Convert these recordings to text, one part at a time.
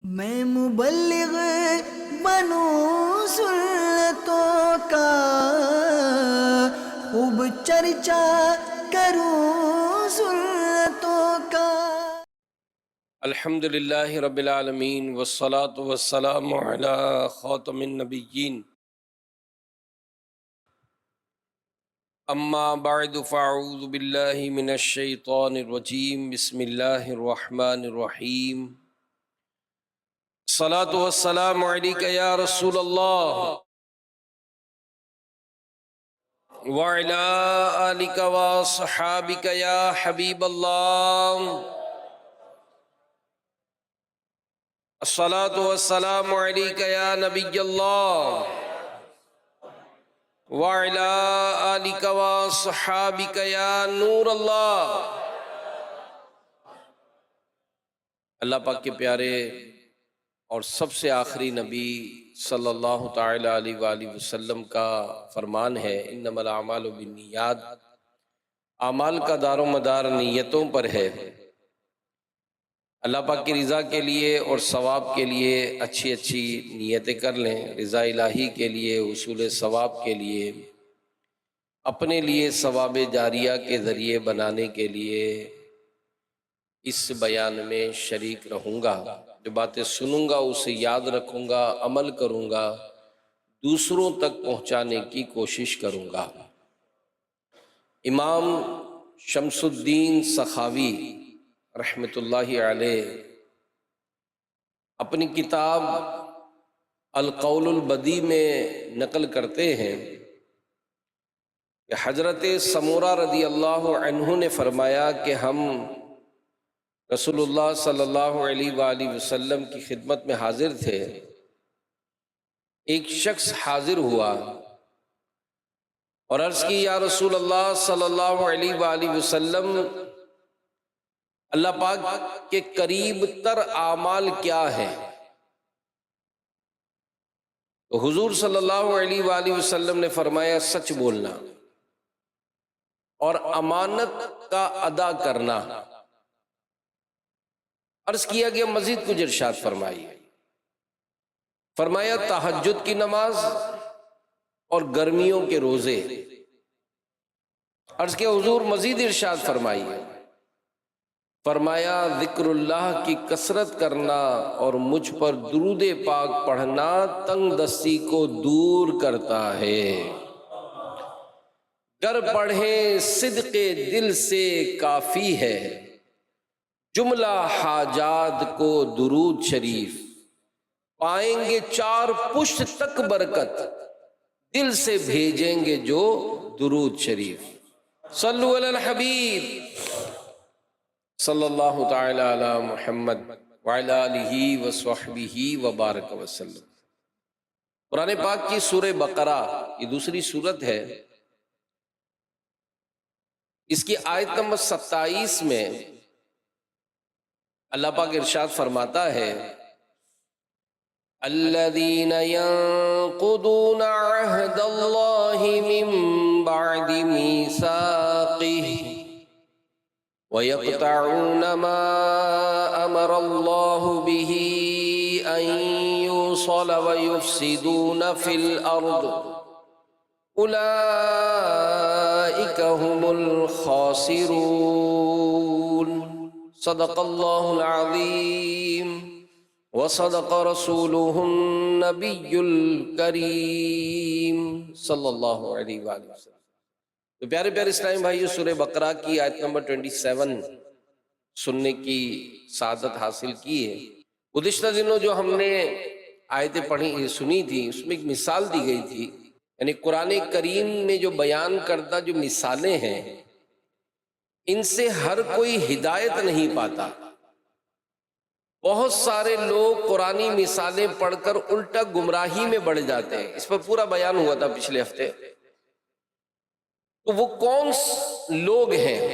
میں مبلغ بنوں سنتوں کا، خوب چرچا کروں سنتوں کا۔ الحمد للہ رب العالمین والصلاة والسلام علی خاتم النبیین، اما بعد فاعوذ باللہ من الشیطان الرجیم، بسم اللہ الرحمن الرحیم۔ الصلاة والسلام علیک یا رسول اللہ وعلی آلک وصحابک یا حبیب اللہ۔ الصلاة والسلام علیک یا نبی اللہ وعلی آلک وصحابک یا نور اللہ۔ اللہ پاک کے پیارے اور سب سے آخری نبی صلی اللہ تعالی علیہ وآلہ وسلم کا فرمان ہے، انما الاعمال بالنیات، اعمال کا دار و مدار نیتوں پر ہے۔ اللہ پاک کی رضا کے لیے اور ثواب کے لیے اچھی اچھی نیتیں کر لیں، رضا الہی کے لیے، حصول ثواب کے لیے، اپنے لیے ثواب جاریہ کے ذریعے بنانے کے لیے اس بیان میں شریک رہوں گا۔ جو باتیں سنوں گا اسے یاد رکھوں گا، عمل کروں گا، دوسروں تک پہنچانے کی کوشش کروں گا۔ امام شمس الدین سخاوی رحمۃ اللہ علیہ اپنی کتاب القول البدیع میں نقل کرتے ہیں کہ حضرت سمورہ رضی اللہ عنہ نے فرمایا کہ ہم رسول اللہ صلی اللہ علیہ وآلہ وسلم کی خدمت میں حاضر تھے۔ ایک شخص حاضر ہوا اور عرض کی، یا رسول اللہ صلی اللہ علیہ وآلہ وسلم، اللہ پاک کے قریب تر اعمال کیا ہیں؟ تو حضور صلی اللہ علیہ وآلہ وسلم نے فرمایا، سچ بولنا اور امانت کا ادا کرنا۔ عرض کیا گیا مزید کچھ ارشاد فرمائیے۔ فرمایا تہجد کی نماز اور گرمیوں کے روزے۔ عرض کیا حضور مزید ارشاد فرمائیے۔ فرمایا ذکر اللہ کی کثرت کرنا اور مجھ پر درود پاک پڑھنا تنگ دستی کو دور کرتا ہے۔ گر پڑھیں صدق دل سے کافی ہے، جملہ حاجات کو درود شریف، پائیں گے چار پشت تک برکت، دل سے بھیجیں گے جو درود شریف۔ صلو علی الحبیب صلی اللہ تعالی علی محمد وعلی آلہ وصحبہ وبارک وسلم۔ قرآن پاک کی سورہ بقرہ، یہ دوسری سورت ہے، اس کی آیت نمبر 27 میں اللہ پاک ارشاد فرماتا ہے، الذین ينقضون عہد اللہ من بعد میثاقہ وَيَقْطَعُونَ مَا أَمَرَ اللَّهُ بِهِ أَن يُوصَلَ وَيُفْسِدُونَ فِي الْأَرْضِ أُولَئِكَ هُمُ الْخَاسِرُونَ۔ صدق اللہ العظیم وصدق رسولہ النبی الکریم صلی اللہ علیہ وآلہ وسلم۔ تو پیارے پیارے اسلامی بھائیو، سورہ بقرہ کی آیت نمبر 27 سننے کی سعادت حاصل کی ہے۔ گزشتہ دنوں جو ہم نے آیتیں پڑھی سنی تھی، اس میں ایک مثال دی گئی تھی، یعنی قرآن کریم میں جو بیان کردہ جو مثالیں ہیں، ان سے ہر کوئی ہدایت نہیں پاتا۔ بہت سارے لوگ قرآنی مثالیں پڑھ کر الٹا گمراہی میں بڑھ جاتے ہیں۔ اس پر پورا بیان ہوا تھا پچھلے ہفتے۔ تو وہ کون لوگ ہیں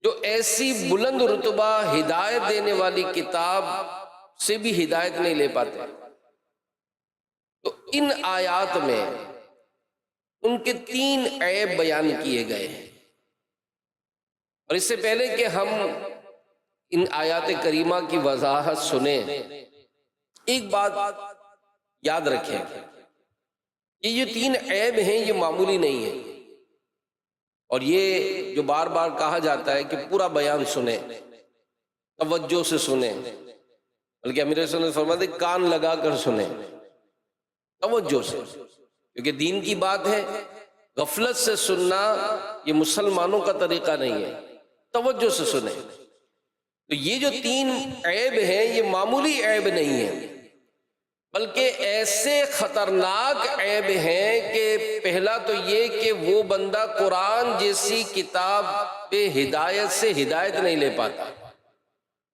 جو ایسی بلند رتبہ ہدایت دینے والی کتاب سے بھی ہدایت نہیں لے پاتے؟ تو ان آیات میں ان کے 3 عیب بیان کیے گئے ہیں۔ اور اس سے پہلے کہ ہم ان آیات کریمہ کی وضاحت سنیں، ایک بات یاد رکھیں کہ یہ 3 عیب ہیں، یہ معمولی نہیں ہے، اور یہ جو بار بار کہا جاتا ہے کہ پورا بیان سنیں، توجہ سے سنیں، بلکہ امیر صلی اللہ علیہ وسلم فرماتے ہیں کان لگا کر سنیں، توجہ سے، کیونکہ دین کی بات ہے۔ غفلت سے سننا یہ مسلمانوں کا طریقہ نہیں ہے، توجہ سے سنیں۔ تو یہ جو 3 عیب ہیں یہ معمولی عیب نہیں ہے، بلکہ ایسے خطرناک عیب ہیں کہ پہلا تو یہ کہ وہ بندہ قرآن جیسی کتاب پہ ہدایت سے ہدایت نہیں لے پاتا،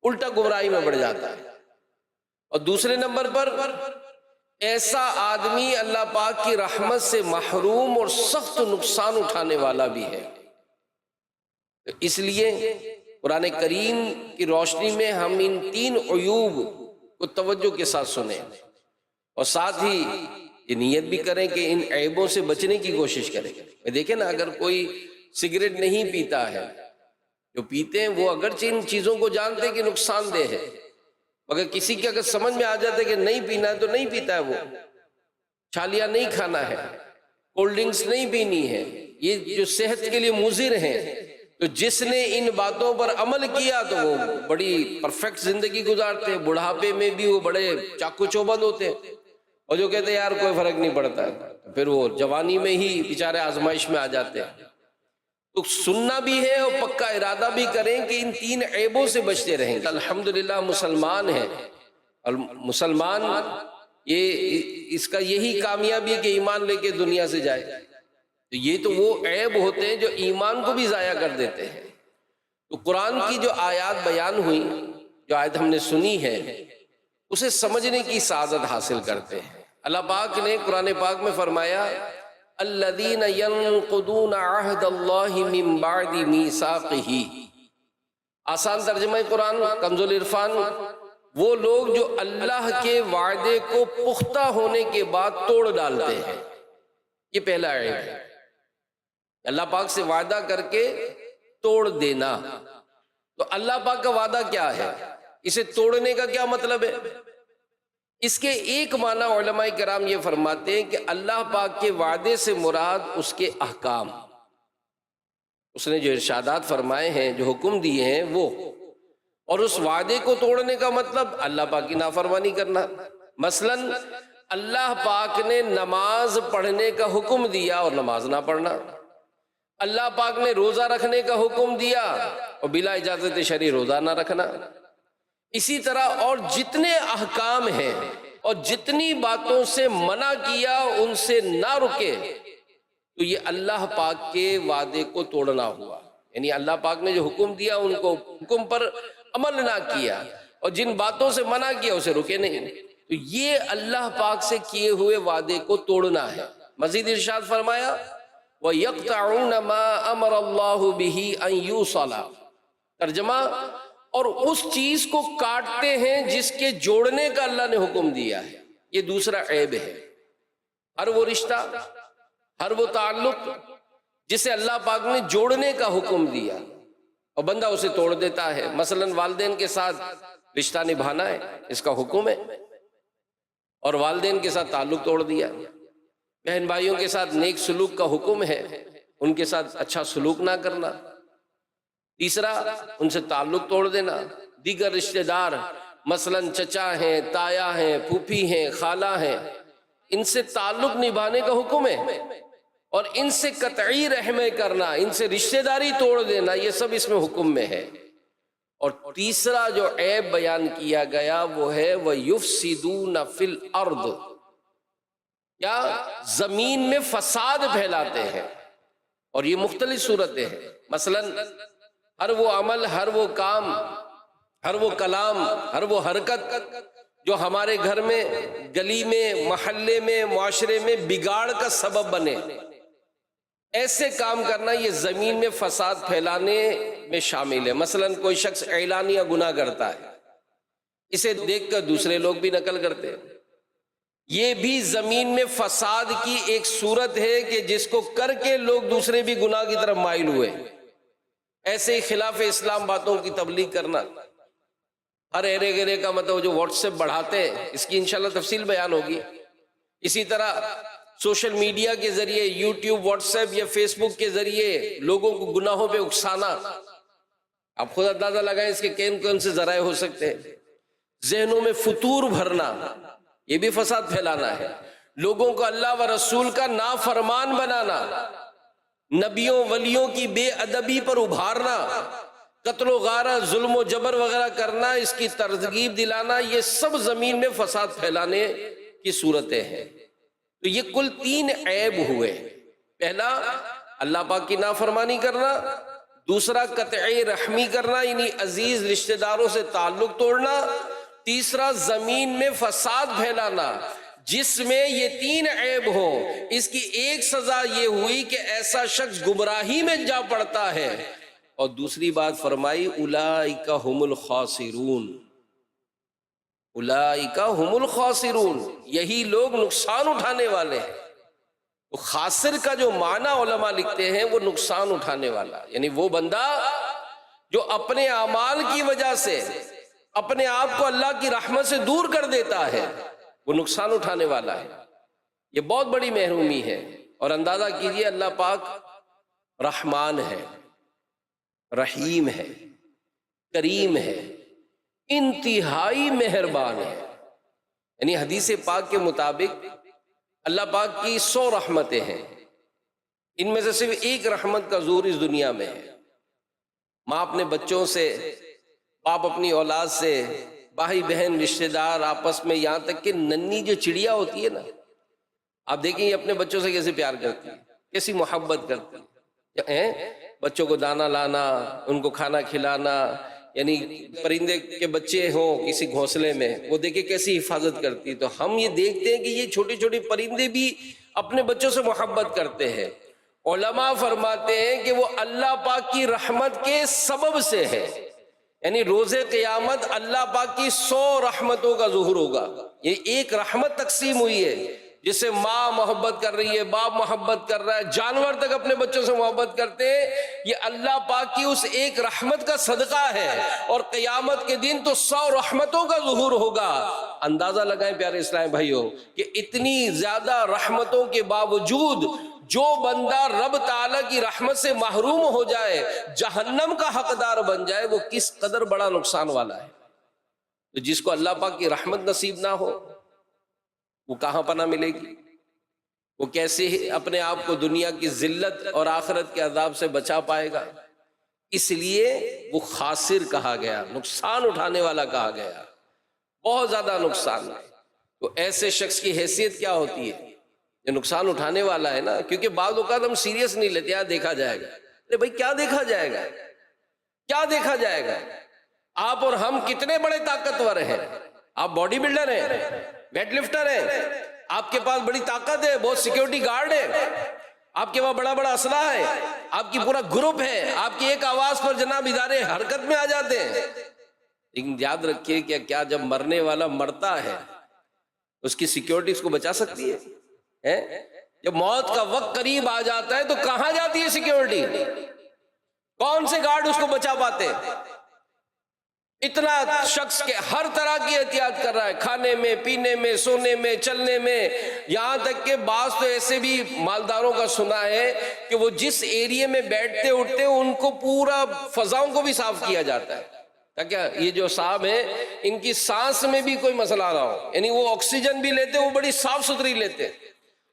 الٹا گمراہی میں بڑھ جاتا ہے، اور دوسرے نمبر پر ایسا آدمی اللہ پاک کی رحمت سے محروم اور سخت نقصان اٹھانے والا بھی ہے۔ اس لیے قرآن کریم کی روشنی میں ہم ان 3 عیوب کو توجہ کے ساتھ سنیں، اور ساتھ ہی یہ نیت بھی کریں کہ ان عیبوں سے بچنے کی کوشش کریں۔ دیکھیں نا، اگر کوئی سگریٹ نہیں پیتا ہے، جو پیتے ہیں وہ اگرچہ ان چیزوں کو جانتے ہیں کہ نقصان دہ ہے، مگر کسی کے اگر سمجھ میں آ جاتا ہے کہ نہیں پینا ہے تو نہیں پیتا ہے، وہ چھالیاں نہیں کھانا ہے، کولڈ ڈرنکس نہیں پینی ہے، یہ جو صحت کے لیے مضر ہیں، تو جس نے ان باتوں پر عمل کیا تو وہ بڑی پرفیکٹ زندگی گزارتے ہیں، بڑھاپے میں بھی وہ بڑے چاقو چوبند ہوتے ہیں، اور جو کہتے ہیں یار کوئی فرق نہیں پڑتا، پھر وہ جوانی میں ہی بیچارے آزمائش میں آ جاتے ہیں۔ تو سننا بھی ہے اور پکا ارادہ بھی کریں کہ ان 3 عیبوں سے بچتے رہیں گے۔ الحمدللہ مسلمان ہیں، اور مسلمان اس کا یہی کامیابی ہے کہ ایمان لے کے دنیا سے جائے، تو یہ تو وہ عیب ہوتے ہیں جو ایمان کو بھی ضائع کر دیتے ہیں۔ تو قرآن کی جو آیات بیان ہوئی، جو آیت ہم نے سنی ہے، اسے سمجھنے کی سعادت حاصل کرتے ہیں۔ اللہ پاک نے قرآن پاک میں فرمایا الذین ینقضون عہد اللہ من بعد میثاقہ، آسان ترجمہ قرآن کنز العرفان، وہ لوگ جو اللہ کے وعدے کو پختہ ہونے کے بعد توڑ ڈالتے ہیں، یہ پہلا عیب ہے، اللہ پاک سے وعدہ کر کے توڑ دینا۔ تو اللہ پاک کا وعدہ کیا ہے، اسے توڑنے کا کیا مطلب ہے؟ اس کے ایک معنی علماء کرام یہ فرماتے ہیں کہ اللہ پاک کے وعدے سے مراد اس کے احکام، اس نے جو ارشادات فرمائے ہیں، جو حکم دیے ہیں وہ، اور اس وعدے کو توڑنے کا مطلب اللہ پاک کی نافرمانی کرنا۔ مثلا اللہ پاک نے نماز پڑھنے کا حکم دیا اور نماز نہ پڑھنا، اللہ پاک نے روزہ رکھنے کا حکم دیا اور بلا اجازت شرعی روزہ نہ رکھنا۔ اسی طرح اور جتنے احکام ہیں اور جتنی باتوں سے منع کیا ان سے نہ رکے، تو یہ اللہ پاک کے وعدے کو توڑنا ہوا، یعنی اللہ پاک نے جو حکم دیا ان کو حکم پر عمل نہ کیا، اور جن باتوں سے منع کیا اسے رکے نہیں، تو یہ اللہ پاک سے کیے ہوئے وعدے کو توڑنا ہے۔ مزید ارشاد فرمایا وَيَقْطَعُونَ مَا أَمَرَ اللَّهُ بِهِ أَن يُوصَلَ، ترجمہ اور اس چیز کو کاٹتے ہیں جس کے جوڑنے کا اللہ نے حکم دیا ہے۔ یہ دوسرا عیب ہے، ہر وہ رشتہ، ہر وہ تعلق جسے اللہ پاک نے جوڑنے کا حکم دیا اور بندہ اسے توڑ دیتا ہے۔ مثلا والدین کے ساتھ رشتہ نبھانا ہے، اس کا حکم ہے، اور والدین کے ساتھ تعلق توڑ دیا۔ بہن بھائیوں کے ساتھ نیک سلوک کا حکم ہے، ان کے ساتھ اچھا سلوک نہ کرنا۔ تیسرا ان سے تعلق توڑ دینا۔ دیگر رشتہ دار مثلا چچا ہیں، تایا ہیں، پھوپھی ہیں، خالہ ہیں، ان سے تعلق نبھانے کا حکم ہے، اور ان سے قطعی رحمیں کرنا، ان سے رشتہ داری توڑ دینا، یہ سب اس میں حکم میں ہے۔ اور تیسرا جو عیب بیان کیا گیا وہ ہے وَيُفْسِدُونَ فِي الْأَرْضِ، کیا زمین میں فساد پھیلاتے ہیں، اور یہ مختلف صورتیں ہیں۔ مثلا ہر وہ عمل، ہر وہ کام، ہر وہ کلام، ہر وہ حرکت جو ہمارے گھر میں، گلی میں، محلے میں، معاشرے میں بگاڑ کا سبب بنے، ایسے کام کرنا یہ زمین میں فساد پھیلانے میں شامل ہے۔ مثلا کوئی شخص اعلانیہ گناہ کرتا ہے، اسے دیکھ کر دوسرے لوگ بھی نقل کرتے ہیں، یہ بھی زمین میں فساد کی ایک صورت ہے کہ جس کو کر کے لوگ دوسرے بھی گناہ کی طرف مائل ہوئے۔ ایسے ہی خلاف اسلام باتوں کی تبلیغ کرنا، ہر ایرے گرے کا مطلب جو واٹس ایپ بڑھاتے ہیں، اس کی انشاءاللہ تفصیل بیان ہوگی۔ اسی طرح سوشل میڈیا کے ذریعے، یوٹیوب، واٹس ایپ یا فیس بک کے ذریعے لوگوں کو گناہوں پہ اکسانا، آپ خود اندازہ لگائیں اس کے کون سے ذرائع ہو سکتے ہیں۔ ذہنوں میں فتور بھرنا، یہ بھی فساد پھیلانا ہے۔ لوگوں کو اللہ و رسول کا نافرمان بنانا، نبیوں ولیوں کی بے ادبی پر ابھارنا، قتل و غارت، ظلم و جبر وغیرہ کرنا، اس کی ترغیب دلانا، یہ سب زمین میں فساد پھیلانے کی صورتیں ہیں۔ تو یہ کل 3 عیب ہوئے۔ پہلا اللہ پاک کی نافرمانی کرنا، دوسرا قطع رحمی کرنا یعنی عزیز رشتہ داروں سے تعلق توڑنا، تیسرا زمین میں فساد پھیلانا۔ جس میں یہ 3 عیب ہوں، اس کی ایک سزا یہ ہوئی کہ ایسا شخص گمراہی میں جا پڑتا ہے، اور دوسری بات فرمائی اولئک هم الخاسرون، اولئک هم الخاسرون، یہی لوگ نقصان اٹھانے والے ہیں۔ تو خاسر کا جو معنی علماء لکھتے ہیں وہ نقصان اٹھانے والا، یعنی وہ بندہ جو اپنے اعمال کی وجہ سے اپنے آپ کو اللہ کی رحمت سے دور کر دیتا ہے، وہ نقصان اٹھانے والا ہے۔ یہ بہت بڑی محرومی ہے۔ اور اندازہ کیجئے اللہ پاک رحمان ہے، رحیم ہے، کریم ہے، انتہائی مہربان ہے۔ یعنی حدیث پاک کے مطابق اللہ پاک کی 100 رحمتیں ہیں، ان میں سے صرف ایک رحمت کا ظہور اس دنیا میں ہے۔ ماں اپنے بچوں سے، باپ اپنی اولاد سے، بھائی بہن رشتہ دار آپس میں، یہاں تک کہ ننھی جو چڑیا ہوتی ہے نا، آپ دیکھیں یہ اپنے بچوں سے کیسے پیار کرتی ہے، کیسی محبت کرتی ہے۔ بچوں کو دانا لانا، ان کو کھانا کھلانا، یعنی پرندے کے بچے ہوں کسی گھونسلے میں، وہ دیکھیں کیسی حفاظت کرتی۔ تو ہم یہ دیکھتے ہیں کہ یہ چھوٹے چھوٹے پرندے بھی اپنے بچوں سے محبت کرتے ہیں۔ علماء فرماتے ہیں کہ وہ اللہ پاک کی رحمت کے سبب سے ہے، یعنی روز قیامت اللہ پاک کی 100 رحمتوں کا ظہور ہوگا۔ یہ ایک رحمت تقسیم ہوئی ہے، جس سے ماں محبت کر رہی ہے، باپ محبت کر رہا ہے، جانور تک اپنے بچوں سے محبت کرتے ہیں۔ یہ اللہ پاک کی اس ایک رحمت کا صدقہ ہے، اور قیامت کے دن تو 100 رحمتوں کا ظہور ہوگا۔ اندازہ لگائیں پیارے اسلام بھائیوں کہ اتنی زیادہ رحمتوں کے باوجود جو بندہ رب تعالیٰ کی رحمت سے محروم ہو جائے، جہنم کا حقدار بن جائے، وہ کس قدر بڑا نقصان والا ہے۔ تو جس کو اللہ پاک کی رحمت نصیب نہ ہو، وہ کہاں پناہ ملے گی؟ وہ کیسے اپنے آپ کو دنیا کی ذلت اور آخرت کے عذاب سے بچا پائے گا؟ اس لیے وہ خاسر کہا گیا، نقصان اٹھانے والا کہا گیا، بہت زیادہ نقصان ہے۔ تو ایسے شخص کی حیثیت کیا ہوتی ہے؟ یہ نقصان اٹھانے والا ہے نا، کیونکہ بعض اوقات ہم سیریس نہیں لیتے، یہاں دیکھا جائے گا۔ ارے بھائی کیا دیکھا جائے گا؟ کیا دیکھا جائے گا؟ آپ اور ہم کتنے بڑے طاقتور ہیں، آپ باڈی بلڈر ہیں، ویٹ لفٹر ہیں، آپ کے پاس بڑی طاقت ہے، بہت سیکیورٹی گارڈ ہے، آپ کے پاس بڑا بڑا اسلحہ ہے، آپ کی پورا گروپ ہے، آپ کی ایک آواز پر جناب ادارے حرکت میں آ جاتے ہیں۔ لیکن یاد رکھیے کہ کیا جب مرنے والا مرتا ہے اس کی سیکیورٹی اس کو بچا سکتی ہے؟ جب موت کا وقت قریب آ جاتا ہے تو کہاں جاتی ہے سیکیورٹی؟ کون سے گارڈ اس کو بچا پاتے؟ اتنا شخص کے ہر طرح کی احتیاط کر رہا ہے، کھانے میں، پینے میں، سونے میں، چلنے میں، یہاں تک کہ بعض تو ایسے بھی مالداروں کا سنا ہے کہ وہ جس ایریے میں بیٹھتے اٹھتے ان کو پورا فضاؤں کو بھی صاف کیا جاتا ہے تاکہ یہ جو صاحب ہیں ان کی سانس میں بھی کوئی مسئلہ نہ ہو، یعنی وہ آکسیجن بھی لیتے، وہ بڑی صاف ستھری لیتے،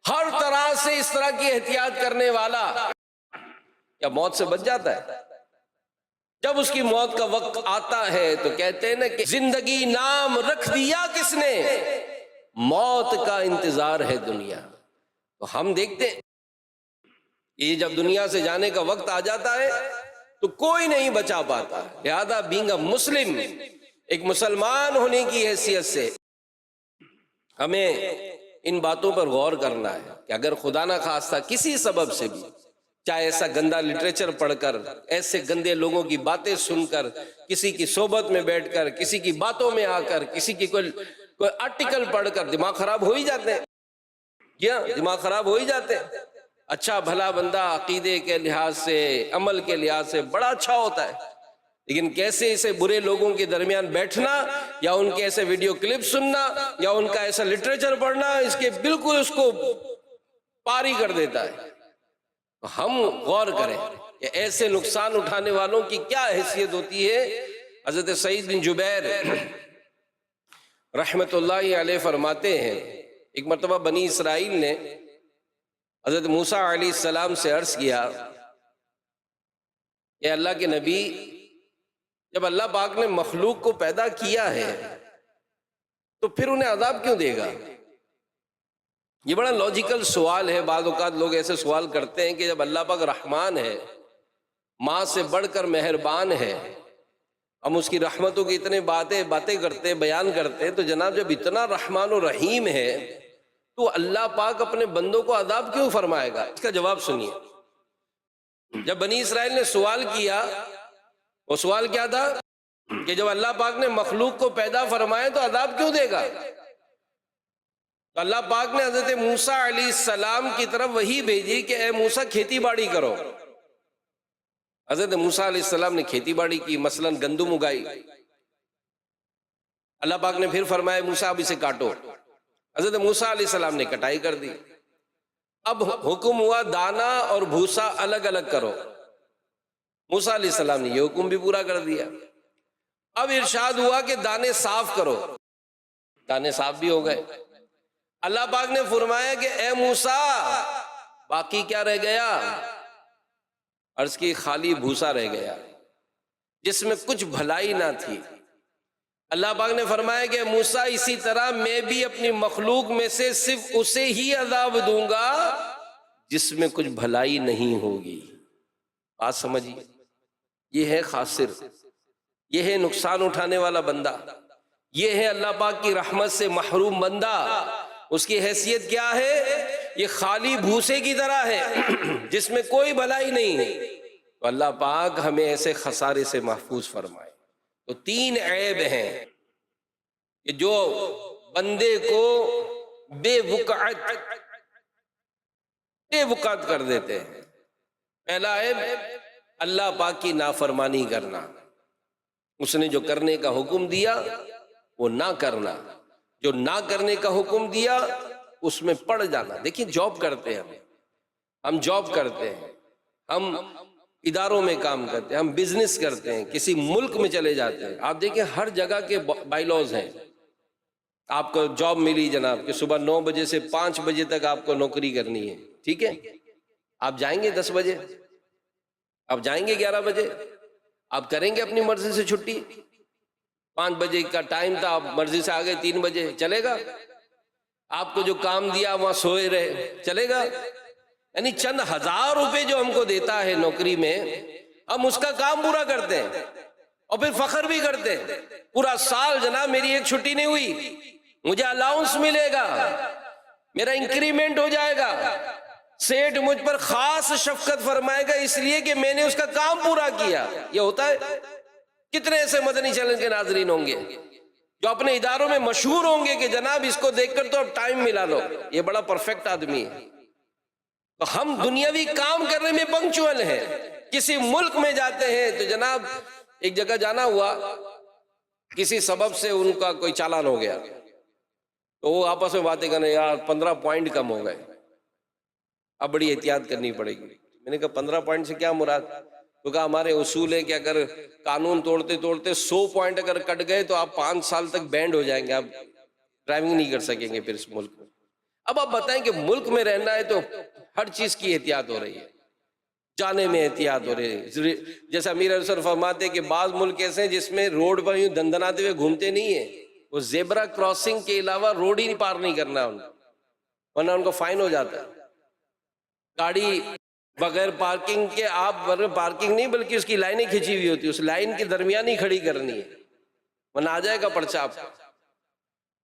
ہر طرح سے اس طرح کی احتیاط کرنے والا کیا موت سے بچ جاتا ہے؟ جب اس کی موت کا وقت آتا ہے تو کہتے ہیں نا کہ زندگی نام رکھ دیا کس نے، موت کا انتظار ہے دنیا۔ تو ہم دیکھتے ہیں یہ جب دنیا سے جانے کا وقت آ جاتا ہے تو کوئی نہیں بچا پاتا۔ لہذا بینگ اے مسلم، ایک مسلمان ہونے کی حیثیت سے ہمیں ان باتوں پر غور کرنا ہے کہ اگر خدا نہ خواستہ کسی سبب سے بھی، چاہے ایسا گندا لٹریچر پڑھ کر، ایسے گندے لوگوں کی باتیں سن کر، کسی کی صحبت میں بیٹھ کر، کسی کی باتوں میں آ کر، کسی کی کوئی آرٹیکل پڑھ کر دماغ خراب ہو ہی جاتے ہیں، کیا دماغ خراب ہو ہی جاتے ہیں۔ اچھا بھلا بندہ عقیدے کے لحاظ سے، عمل کے لحاظ سے بڑا اچھا ہوتا ہے، لیکن کیسے اسے برے لوگوں کے درمیان بیٹھنا یا ان کے ایسے ویڈیو کلپ سننا یا ان کا ایسا لٹریچر پڑھنا اس کے بالکل اس کو پاری کر دیتا ہے. ہم غور کریں کہ ایسے نقصان اٹھانے والوں کی کیا حیثیت ہوتی ہے. حضرت سعید بن جبیر رحمت اللہ علیہ فرماتے ہیں ایک مرتبہ بنی اسرائیل نے حضرت موسیٰ علیہ السلام سے عرض کیا کہ اللہ کے نبی، جب اللہ پاک نے مخلوق کو پیدا کیا ہے تو پھر انہیں عذاب کیوں دے گا؟ یہ بڑا لاجیکل سوال ہے. بعض اوقات لوگ ایسے سوال کرتے ہیں کہ جب اللہ پاک رحمان ہے، ماں سے بڑھ کر مہربان ہے، ہم اس کی رحمتوں کی اتنے باتیں کرتے بیان کرتے ہیں، تو جناب جب اتنا رحمان و رحیم ہے تو اللہ پاک اپنے بندوں کو عذاب کیوں فرمائے گا؟ اس کا جواب سنیے. جب بنی اسرائیل نے سوال کیا، وہ سوال کیا تھا کہ جب اللہ پاک نے مخلوق کو پیدا فرمائے تو عذاب کیوں دے گا؟ تو اللہ پاک نے حضرت موسیٰ علیہ السلام کی طرف وحی بھیجی کہ اے موسیٰ کھیتی باڑی کرو. حضرت موسیٰ علیہ السلام نے کھیتی باڑی کی، مثلا گندم اگائی. اللہ پاک نے پھر فرمایا موسیٰ اب اسے کاٹو. حضرت موسیٰ علیہ السلام نے کٹائی کر دی. اب حکم ہوا دانا اور بھوسا الگ الگ کرو. موسیٰ علیہ السلام نے یہ حکم بھی پورا کر دیا. اب ارشاد ہوا کہ دانے صاف کرو. دانے صاف بھی ہو گئے. اللہ پاک نے فرمایا کہ اے موسیٰ باقی کیا رہ گیا؟ عرض کی خالی بھوسا رہ گیا جس میں کچھ بھلائی نہ تھی. اللہ پاک نے فرمایا کہ موسیٰ اسی طرح میں بھی اپنی مخلوق میں سے صرف اسے ہی عذاب دوں گا جس میں کچھ بھلائی نہیں ہوگی. بات سمجھیے، یہ ہے خاسر، یہ ہے نقصان اٹھانے والا بندہ، یہ ہے اللہ پاک کی رحمت سے محروم بندہ. اس کی حیثیت کیا ہے؟ یہ خالی بھوسے کی طرح ہے جس میں کوئی بھلائی نہیں ہے. تو اللہ پاک ہمیں ایسے خسارے سے محفوظ فرمائے. تو 3 عیب ہیں کہ جو بندے کو بے وقعت کر دیتے ہیں. پہلا عیب اللہ پاک کی نافرمانی کرنا، اس نے جو کرنے کا حکم دیا وہ نہ کرنا، جو نہ کرنے کا حکم دیا اس میں پڑ جانا. دیکھیں جاب کرتے ہیں، ہم جاب کرتے ہیں، ہم اداروں میں کام کرتے ہیں، ہم بزنس کرتے ہیں، کسی ملک میں چلے جاتے ہیں. آپ دیکھیں ہر جگہ کے بائی لاز ہیں. آپ کو جاب ملی جناب کہ صبح 9 بجے سے 5 بجے تک آپ کو نوکری کرنی ہے، ٹھیک ہے؟ آپ جائیں گے 10 بجے، آپ جائیں گے 11 بجے، آپ کریں گے اپنی مرضی سے چھٹی. 5 بجے کا ٹائم تھا، آپ مرضی سے آگے 3 بجے، چلے گا؟ آپ کو جو کام دیا وہاں سوئے رہے، چلے گا؟ یعنی چند ہزار روپے جو ہم کو دیتا ہے نوکری میں، ہم اس کا کام پورا کرتے ہیں اور پھر فخر بھی کرتے ہیں. پورا سال جناب میری ایک چھٹی نہیں ہوئی، مجھے الاؤنس ملے گا، میرا انکریمنٹ ہو جائے گا، سیٹ مجھ پر خاص شفقت فرمائے گا اس لیے کہ میں نے اس کا کام پورا کیا. یہ ہوتا ہے. کتنے ایسے مدنی چینل کے ناظرین ہوں گے جو اپنے اداروں میں مشہور ہوں گے کہ جناب اس کو دیکھ کر تو اب ٹائم ملا لو، یہ بڑا پرفیکٹ آدمی ہے. تو ہم دنیاوی کام کرنے میں پنکچوئل ہیں. کسی ملک میں جاتے ہیں تو جناب ایک جگہ جانا ہوا، کسی سبب سے ان کا کوئی چالان ہو گیا تو وہ آپس میں باتیں کرنے، یار 15 پوائنٹ کم ہو گئے، اب بڑی احتیاط کرنی پڑے گی. میں نے کہا 15 پوائنٹ سے کیا مراد؟ تو کہا ہمارے اصول ہے کہ اگر قانون توڑتے توڑتے 100 پوائنٹ اگر کٹ گئے تو آپ 5 سال تک بینڈ ہو جائیں گے، آپ ڈرائیونگ نہیں کر سکیں گے پھر اس ملک میں. اب آپ بتائیں کہ ملک میں رہنا ہے تو ہر چیز کی احتیاط ہو رہی ہے، جانے میں احتیاط ہو رہی ہے. جیسا امیر ارسل فرماتے ہیں کہ بعض ملک ایسے ہیں جس میں روڈ پر یوں دندناتے ہوئے گھومتے نہیں ہیں، وہ زیبرا کراسنگ کے علاوہ روڈ ہی پار نہیں کرنا ان کو، ورنہ ان کو فائن ہو جاتا ہے. گاڑی بغیر پارکنگ کے، آپ پارکنگ نہیں بلکہ اس کی لائنیں کھینچی ہوئی ہوتی، اس لائن کے درمیان ہی کھڑی کرنی ہے ورنہ آ جائے گا پرچہ آپ کو.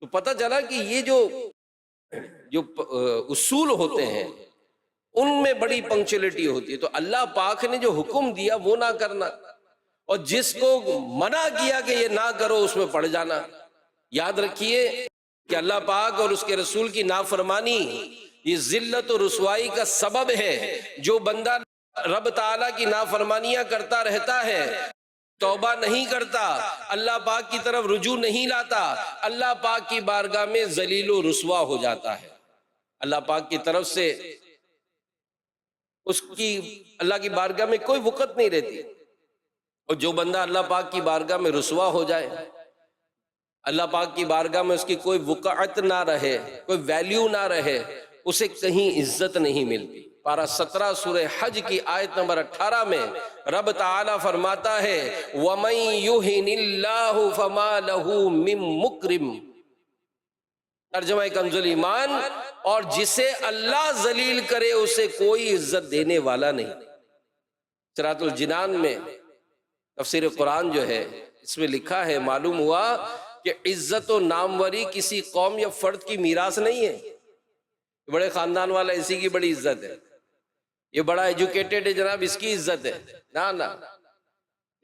تو پتہ چلا کہ یہ جو اصول ہوتے ہیں ان میں بڑی پنکچولیٹی ہوتی ہے. تو اللہ پاک نے جو حکم دیا وہ نہ کرنا، اور جس کو منع کیا کہ یہ نہ کرو اس میں پڑ جانا. یاد رکھیے کہ اللہ پاک اور اس کے رسول کی نافرمانی یہ ذلت و رسوائی کا سبب ہے. جو بندہ رب تعالیٰ کی نافرمانیاں کرتا رہتا ہے توبہ نہیں کرتا، اللہ پاک کی طرف رجوع نہیں لاتا، اللہ پاک کی بارگاہ میں ذلیل و رسوا ہو جاتا ہے۔ اللہ پاک کی طرف سے اس کی اللہ کی بارگاہ میں کوئی وقت نہیں رہتی، اور جو بندہ اللہ پاک کی بارگاہ میں رسوا ہو جائے، اللہ پاک کی بارگاہ میں اس کی کوئی وقعت نہ رہے، کوئی ویلیو نہ رہے، اسے کہیں عزت نہیں ملتی۔ پارہ 17 سورہ حج کی آیت نمبر 18 میں رب تعالیٰ فرماتا ہے وَمَن يُهِنِ اللَّهُ فَمَا لَهُ مِن مُكْرِمٍ، ترجمہ کنز ایمان، اور جسے اللہ ذلیل کرے اسے کوئی عزت دینے والا نہیں۔ صراط الجنان میں تفسیر قرآن جو ہے اس میں لکھا ہے، معلوم ہوا کہ عزت و ناموری کسی قوم یا فرد کی میراث نہیں ہے۔ بڑے خاندان والا اسی کی بڑی عزت ہے، یہ بڑا ایجوکیٹڈ ہے جناب اس کی عزت ہے، نہ نہ،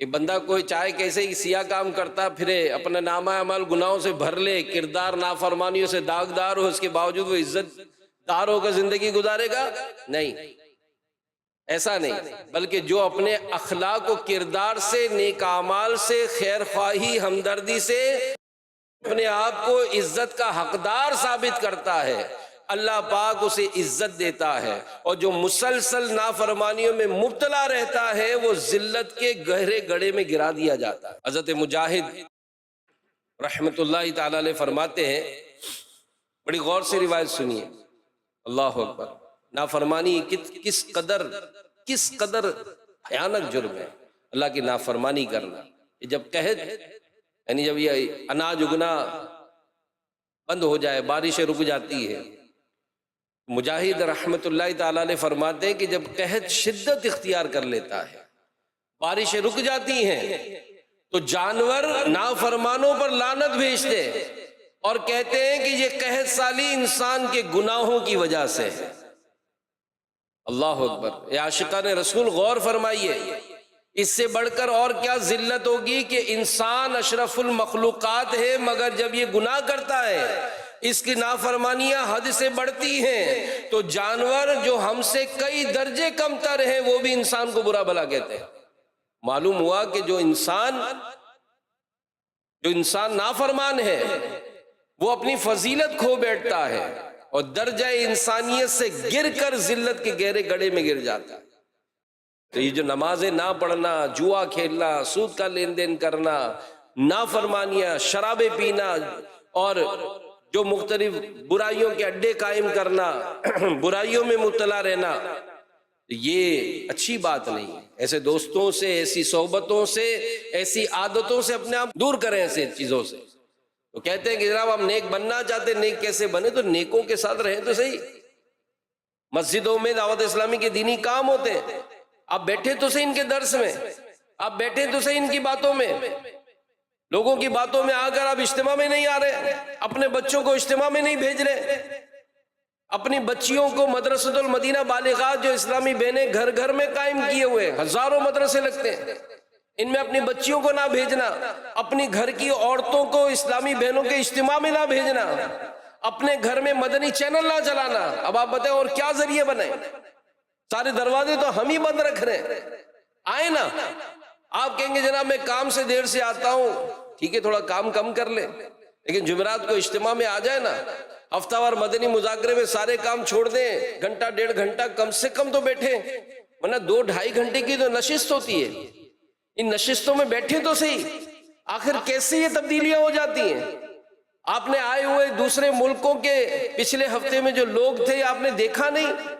یہ بندہ کوئی چاہے کیسے ہی سیاہ کام کرتا پھرے، اپنا نامہ اعمال گناہوں سے بھر لے، کردار نافرمانیوں سے داغدار ہو، اس کے باوجود وہ عزت دار ہو کر زندگی گزارے گا؟ نہیں، ایسا نہیں، بلکہ جو اپنے اخلاق و کردار سے، نیک اعمال سے، خیر خواہی، ہمدردی سے اپنے آپ کو عزت کا حقدار ثابت کرتا ہے، اللہ پاک اسے عزت دیتا ہے، اور جو مسلسل نافرمانیوں میں مبتلا رہتا ہے وہ ذلت کے گہرے گڑھے میں گرا دیا جاتا ہے۔ حضرت مجاہد رحمت اللہ تعالی علیہ فرماتے ہیں، بڑی غور سے روایت سنیے، اللہ اکبر، نافرمانی کس قدر بھیانک جرم ہے، اللہ کی نافرمانی کرنا۔ جب قحط یعنی جب یہ اناج اگنا بند ہو جائے، بارشیں رک جاتی ہے، مجاہد رحمت اللہ تعالیٰ علیہ فرماتے ہیں کہ جب قحط شدت اختیار کر لیتا ہے، بارشیں رک جاتی ہیں، تو جانور نافرمانوں پر لعنت بھیجتے ہیں اور کہتے ہیں کہ یہ قحط سالی انسان کے گناہوں کی وجہ سے ہے۔ اللہ اکبر، اے عاشقان رسول غور فرمائیے، اس سے بڑھ کر اور کیا ذلت ہوگی کہ انسان اشرف المخلوقات ہے، مگر جب یہ گناہ کرتا ہے، اس کی نافرمانیاں حد سے بڑھتی ہیں، تو جانور جو ہم سے کئی درجے کم تر ہیں وہ بھی انسان کو برا بھلا کہتے ہیں۔ معلوم ہوا کہ جو انسان نافرمان ہے وہ اپنی فضیلت کھو بیٹھتا ہے اور درجہ انسانیت سے گر کر ذلت کے گہرے گڑھے میں گر جاتا ہے۔ تو یہ جو نمازیں نہ پڑھنا، جوا کھیلنا، سود کا لین دین کرنا، نافرمانیاں، شرابیں پینا، اور جو مختلف برائیوں کے اڈے قائم کرنا، برائیوں میں مبتلا رہنا، یہ اچھی بات نہیں۔ ایسے دوستوں سے، ایسی صحبتوں سے، ایسی عادتوں سے اپنے آپ دور کریں، ایسے چیزوں سے۔ تو کہتے ہیں کہ جناب ہم نیک بننا چاہتے ہیں، نیک کیسے بنے؟ تو نیکوں کے ساتھ رہیں تو صحیح۔ مسجدوں میں دعوت اسلامی کے دینی کام ہوتے ہیں، آپ بیٹھے تو صحیح ان کے درس میں، آپ بیٹھے تو صحیح ان کی باتوں میں، لوگوں کی باتوں میں آ کر آپ اجتماع میں نہیں آ رہے، اپنے بچوں کو اجتماع میں نہیں بھیج رہے، اپنی بچیوں کو مدرسۃ المدینہ بالغات جو اسلامی بہنیں گھر گھر میں قائم کیے ہوئے، ہزاروں مدرسے لگتے ہیں، ان میں اپنی بچیوں کو نہ بھیجنا، اپنی گھر کی عورتوں کو اسلامی بہنوں کے اجتماع میں نہ بھیجنا، اپنے گھر میں مدنی چینل نہ چلانا۔ اب آپ بتائیں اور کیا ذریعے بنائیں؟ سارے دروازے تو ہم ہی بند رکھ رہے ہیں، آئے نا۔ آپ کہیں گے جناب میں کام سے دیر سے آتا ہوں، ٹھیک ہے تھوڑا کام کم کر لیں، لیکن جمعرات کو اجتماع میں آ جائے نا، ہفتہ وار مدنی مذاکرے میں سارے کام چھوڑ دیں، گھنٹہ ڈیڑھ گھنٹہ کم سے کم تو بیٹھیں، ورنہ 2-2.5 گھنٹے کی تو نشست ہوتی ہے، ان نشستوں میں بیٹھیں تو صحیح۔ آخر کیسے یہ تبدیلیاں ہو جاتی ہیں؟ آپ نے آئے ہوئے دوسرے ملکوں کے پچھلے ہفتے میں جو لوگ تھے آپ نے دیکھا نہیں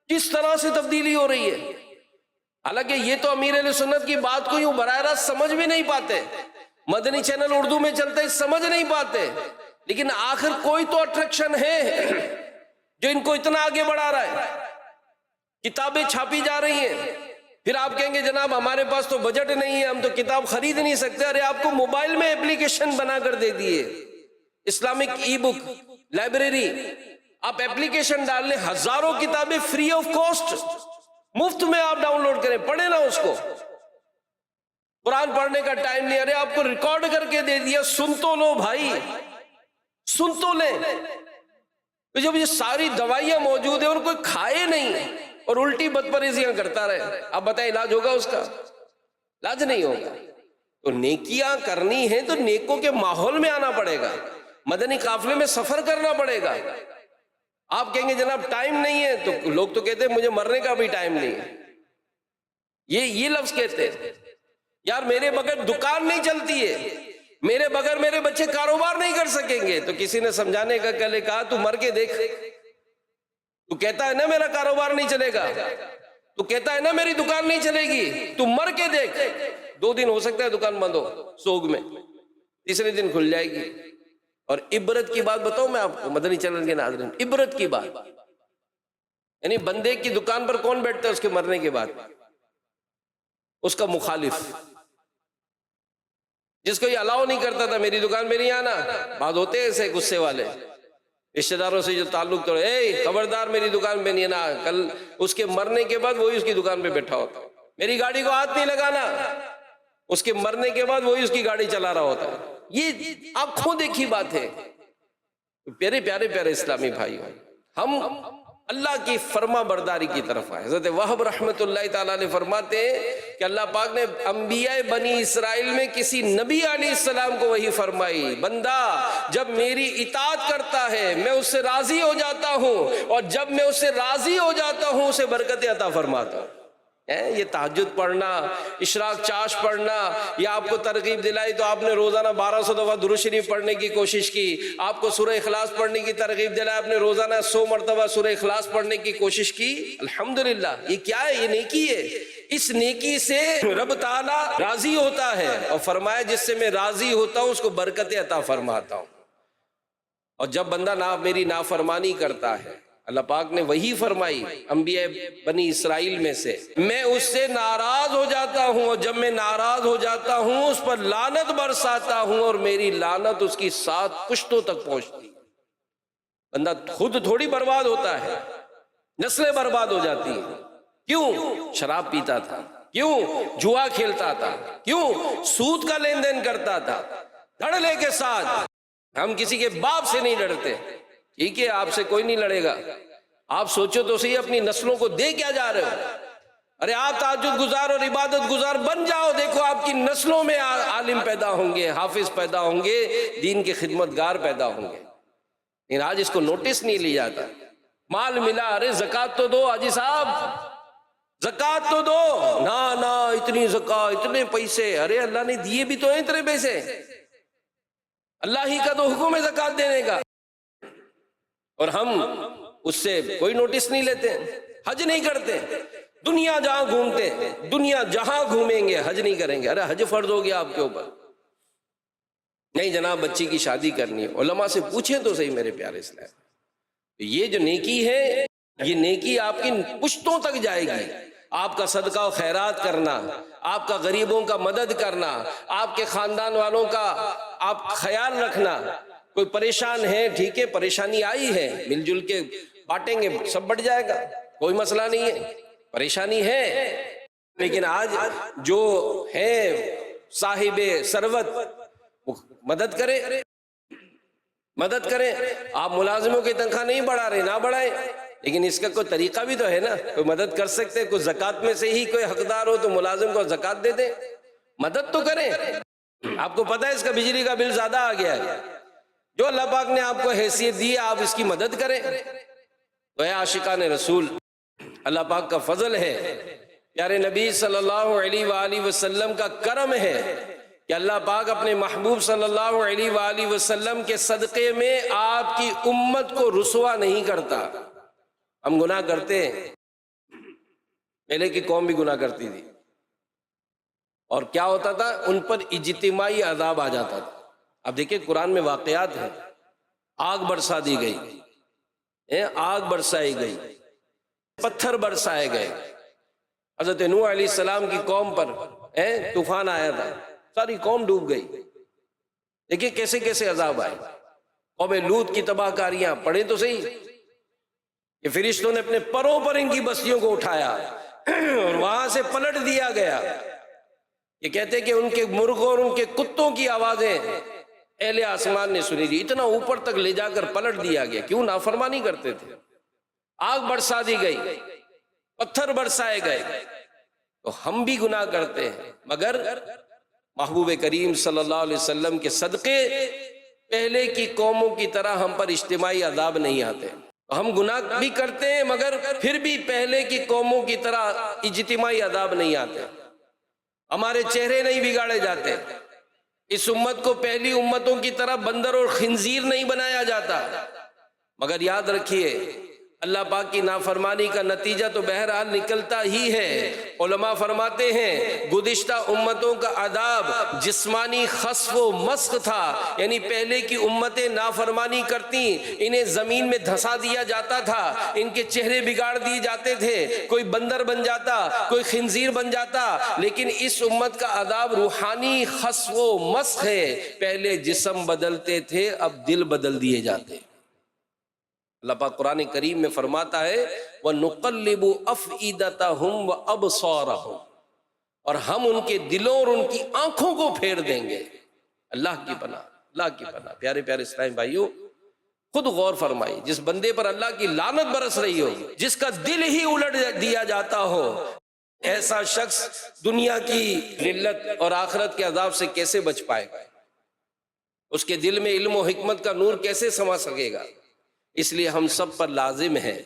کس طرح سے تبدیلی ہو رہی ہے؟ حالانکہ یہ تو امیر اہل سنت کی بات کو یوں براہ راست سمجھ بھی نہیں پاتے، مدنی چینل اردو میں چلتے سمجھ نہیں پاتے، لیکن آخر کوئی تو اٹریکشن ہے جو ان کو اتنا آگے بڑھا رہا ہے۔ کتابیں چھاپی جا رہی ہیں، پھر آپ کہیں گے جناب ہمارے پاس تو بجٹ نہیں ہے، ہم تو کتاب خرید نہیں سکتے۔ ارے آپ کو موبائل میں اپلیکیشن بنا کر دے دیے، اسلامک ای بک لائبریری، آپ اپلیکیشن ڈال لیں، ہزاروں کتابیں فری آف کاسٹ مفت میں آپ ڈاؤن لوڈ کریں، پڑھیں نا اس کو۔ قرآن پڑھنے کا ٹائم نہیں، ارے آپ کو ریکارڈ کر کے دے دیا، سن تو لو بھائی، سن تو لیں۔ جب یہ ساری دوائیاں موجود ہیں اور کوئی کھائے نہیں اور الٹی بدپریزیاں کرتا رہے، آپ بتائیں علاج ہوگا اس کا؟ علاج نہیں ہوگا۔ تو نیکیاں کرنی ہیں تو نیکوں کے ماحول میں آنا پڑے گا، مدنی قافلے میں سفر کرنا پڑے گا۔ آپ کہیں گے جناب ٹائم نہیں ہے، تو لوگ تو کہتے ہیں مجھے مرنے کا بھی ٹائم نہیں ہے، یہ لفظ کہتے ہیں۔ یار میرے بغیر دکان نہیں چلتی ہے، میرے بغیر میرے بچے کاروبار نہیں کر سکیں گے، تو کسی نے سمجھانے کا کہلے کہا تو مر کے دیکھ، تو کہتا ہے نا میرا کاروبار نہیں چلے گا، تو کہتا ہے نا میری دکان نہیں چلے گی، تو مر کے دیکھ، 2 دن ہو سکتا ہے دکان بند ہو سوگ میں، تیسرے دن کھل جائے گی۔ اور عبرت کی بات بتاؤں میں آپ کو مدنی چینل کے ناظرین، عبرت کی بات، یعنی بندے کی دکان پر کون بیٹھتا ہے اس کے مرنے کے بعد؟ اس کا مخالف، جس کو یہ الاؤ نہیں کرتا تھا میری دکان پہ نہیں آنا۔ بعض ہوتے ہیں ایسے غصے والے رشتہ داروں سے جو تعلق توڑے، اے خبردار میری دکان پہ نہیں آنا، کل اس کے مرنے کے بعد وہی اس کی دکان پہ بیٹھا ہوتا، میری گاڑی کو ہاتھ نہیں لگانا، اس کے مرنے کے بعد وہی اس کی گاڑی چلا رہا ہوتا ہے۔ یہ آنکھوں دیکھی بات ہے۔ پیارے پیارے پیارے اسلامی بھائی، ہم اللہ کی فرما برداری کی طرف آئے۔ حضرت وہب رحمت اللہ تعالیٰ نے فرماتے ہیں کہ اللہ پاک نے انبیاء بنی اسرائیل میں کسی نبی علیہ السلام کو وہی فرمائی، بندہ جب میری اطاعت کرتا ہے میں اس سے راضی ہو جاتا ہوں، اور جب میں اس سے راضی ہو جاتا ہوں اسے برکت عطا فرماتا ہوں۔ یہ تہجد پڑھنا، اشراق چاش پڑھنا، یا آپ کو ترغیب دلائی تو آپ نے روزانہ 1200 دفعہ درود شریف پڑھنے کی کوشش کی، آپ کو سورہ اخلاص پڑھنے کی ترغیب دلائی، آپ نے روزانہ 100 مرتبہ سورہ اخلاص پڑھنے کی کوشش کی، الحمدللہ۔ یہ کیا ہے؟ یہ نیکی ہے۔ اس نیکی سے رب تعالیٰ راضی ہوتا ہے، اور فرمایا جس سے میں راضی ہوتا ہوں اس کو برکت عطا فرماتا ہوں۔ اور جب بندہ میری نافرمانی کرتا ہے، اللہ پاک نے وہی فرمائی انبیاء بنی اسرائیل میں سے، میں اس سے ناراض ہو جاتا ہوں، اور جب میں ناراض ہو جاتا ہوں اس پر لعنت برساتا ہوں، اور میری لعنت اس کی 7 پشتوں تک پہنچتی۔ بندہ خود تھوڑی برباد ہوتا ہے، نسلیں برباد ہو جاتی ہیں۔ کیوں؟ شراب پیتا تھا، کیوں جوا کھیلتا تھا، کیوں سود کا لین دین کرتا تھا، دھڑلے کے ساتھ۔ ہم کسی کے باپ سے نہیں لڑتے، ٹھیک ہے، آپ سے کوئی نہیں لڑے گا، آپ سوچو تو صحیح اپنی نسلوں کو دے کیا جا رہے ہو؟ ارے آپ تہجد گزار اور عبادت گزار بن جاؤ، دیکھو آپ کی نسلوں میں عالم پیدا ہوں گے، حافظ پیدا ہوں گے، دین کے خدمتگار پیدا ہوں گے۔ لیکن آج اس کو نوٹس نہیں لیا جاتا۔ مال ملا، ارے زکوٰۃ تو دو حاجی صاحب، زکوٰۃ تو دو، نا اتنی زکوٰۃ، اتنے پیسے، ارے اللہ نے دیے بھی تو ہیں اتنے پیسے، اللہ ہی کا تو حکم ہے زکوٰۃ دینے کا، اور ہم اس سے کوئی نوٹس نہیں لیتے، حج نہیں کرتے، دنیا جہاں گھومتے، دنیا جہاں گھومیں گے حج نہیں کریں گے۔ ارے حج فرض ہو گیا آپ کے اوپر؟ نہیں جناب، بچی کی شادی کرنی ہے، علماء سے پوچھیں تو صحیح میرے پیارے اسلام۔ یہ جو نیکی ہے، یہ نیکی آپ کی پشتوں تک جائے گی۔ آپ کا صدقہ و خیرات کرنا، آپ کا غریبوں کا مدد کرنا، آپ کے خاندان والوں کا آپ خیال رکھنا۔ کوئی پریشان ہے، ٹھیک ہے، پریشانی آئی ہے، مل جل کے بانٹیں گے، سب بٹ جائے گا، کوئی مسئلہ نہیں ہے، پریشانی ہے۔ لیکن آج جو ہے صاحب ثروت، مدد کرے، مدد کریں۔ آپ ملازموں کی تنخواہ نہیں بڑھا رہے، نہ بڑھائیں، لیکن اس کا کوئی طریقہ بھی تو ہے نا، کوئی مدد کر سکتے، کوئی زکوٰۃ میں سے ہی کوئی حقدار ہو تو ملازم کو زکوٰۃ دے دیں، مدد تو کریں۔ آپ کو پتہ ہے اس کا بجلی کا بل زیادہ آ گیا ہے، جو اللہ پاک نے آپ کو حیثیت دی ہے آپ اس کی مدد کریں۔ تو اے عاشقان رسول، اللہ پاک کا فضل ہے، پیارے نبی صلی اللہ علیہ وآلہ وسلم کا کرم ہے کہ اللہ پاک اپنے محبوب صلی اللہ علیہ وآلہ وسلم کے صدقے میں آپ کی امت کو رسوا نہیں کرتا۔ ہم گناہ کرتے ہیں، پہلے کی قوم بھی گناہ کرتی تھی، اور کیا ہوتا تھا؟ ان پر اجتماعی عذاب آ جاتا تھا۔ اب دیکھیں قرآن میں واقعات ہیں، آگ برسا دی گئی، آگ برسائی گئی، پتھر برسائے گئے، حضرت نوح علیہ السلام کی قوم پر طوفان آیا تھا، ساری قوم ڈوب گئی۔ دیکھیں کیسے کیسے عذاب آئے۔ قوم لوط کی تباہ کاریاں پڑھیں تو صحیح، کہ فرشتوں نے اپنے پروں پر ان کی بستیوں کو اٹھایا اور وہاں سے پلٹ دیا گیا۔ یہ کہتے کہ ان کے مرغوں اور ان کے کتوں کی آوازیں اہل آسمان نے سنی تھی، اتنا اوپر تک لے جا کر پلٹ دیا گیا۔ کیوں؟ نافرمانی کرتے تھے۔ آگ برسا دی گئی، پتھر برسائے گئے۔ تو ہم بھی گناہ کرتے ہیں، مگر محبوب کریم صلی اللہ علیہ وسلم کے صدقے پہلے کی قوموں کی طرح ہم پر اجتماعی عذاب نہیں آتے. ہم گناہ بھی کرتے ہیں مگر پھر بھی پہلے کی قوموں کی طرح اجتماعی عذاب نہیں آتے. ہمارے چہرے نہیں بگاڑے جاتے. اس امت کو پہلی امتوں کی طرح بندر اور خنزیر نہیں بنایا جاتا. مگر یاد رکھیے اللہ پاک کی نافرمانی کا نتیجہ تو بہرحال نکلتا ہی ہے. علماء فرماتے ہیں گزشتہ امتوں کا عذاب جسمانی خسف و مسخ تھا، یعنی پہلے کی امتیں نافرمانی کرتی، انہیں زمین میں دھسا دیا جاتا تھا، ان کے چہرے بگاڑ دیے جاتے تھے، کوئی بندر بن جاتا، کوئی خنزیر بن جاتا. لیکن اس امت کا عذاب روحانی خسف و مسخ ہے. پہلے جسم بدلتے تھے، اب دل بدل دیے جاتے. اللہ پاک قرآن کریم میں فرماتا ہے وَنُقَلِّبُ أَفْئِدَتَهُمْ وَأَبْصَارَهُمْ، اور ہم ان کے دلوں اور ان کی آنکھوں کو پھیر دیں گے. اللہ کی پناہ، اللہ کی پناہ. پیارے پیارے اسلام بھائیوں، خود غور فرمائی، جس بندے پر اللہ کی لعنت برس رہی ہو، جس کا دل ہی الٹ دیا جاتا ہو، ایسا شخص دنیا کی ذلت اور آخرت کے عذاب سے کیسے بچ پائے گا؟ اس کے دل میں علم و حکمت کا نور کیسے سما سکے گا؟ اس لیے ہم سب پر لازم ہے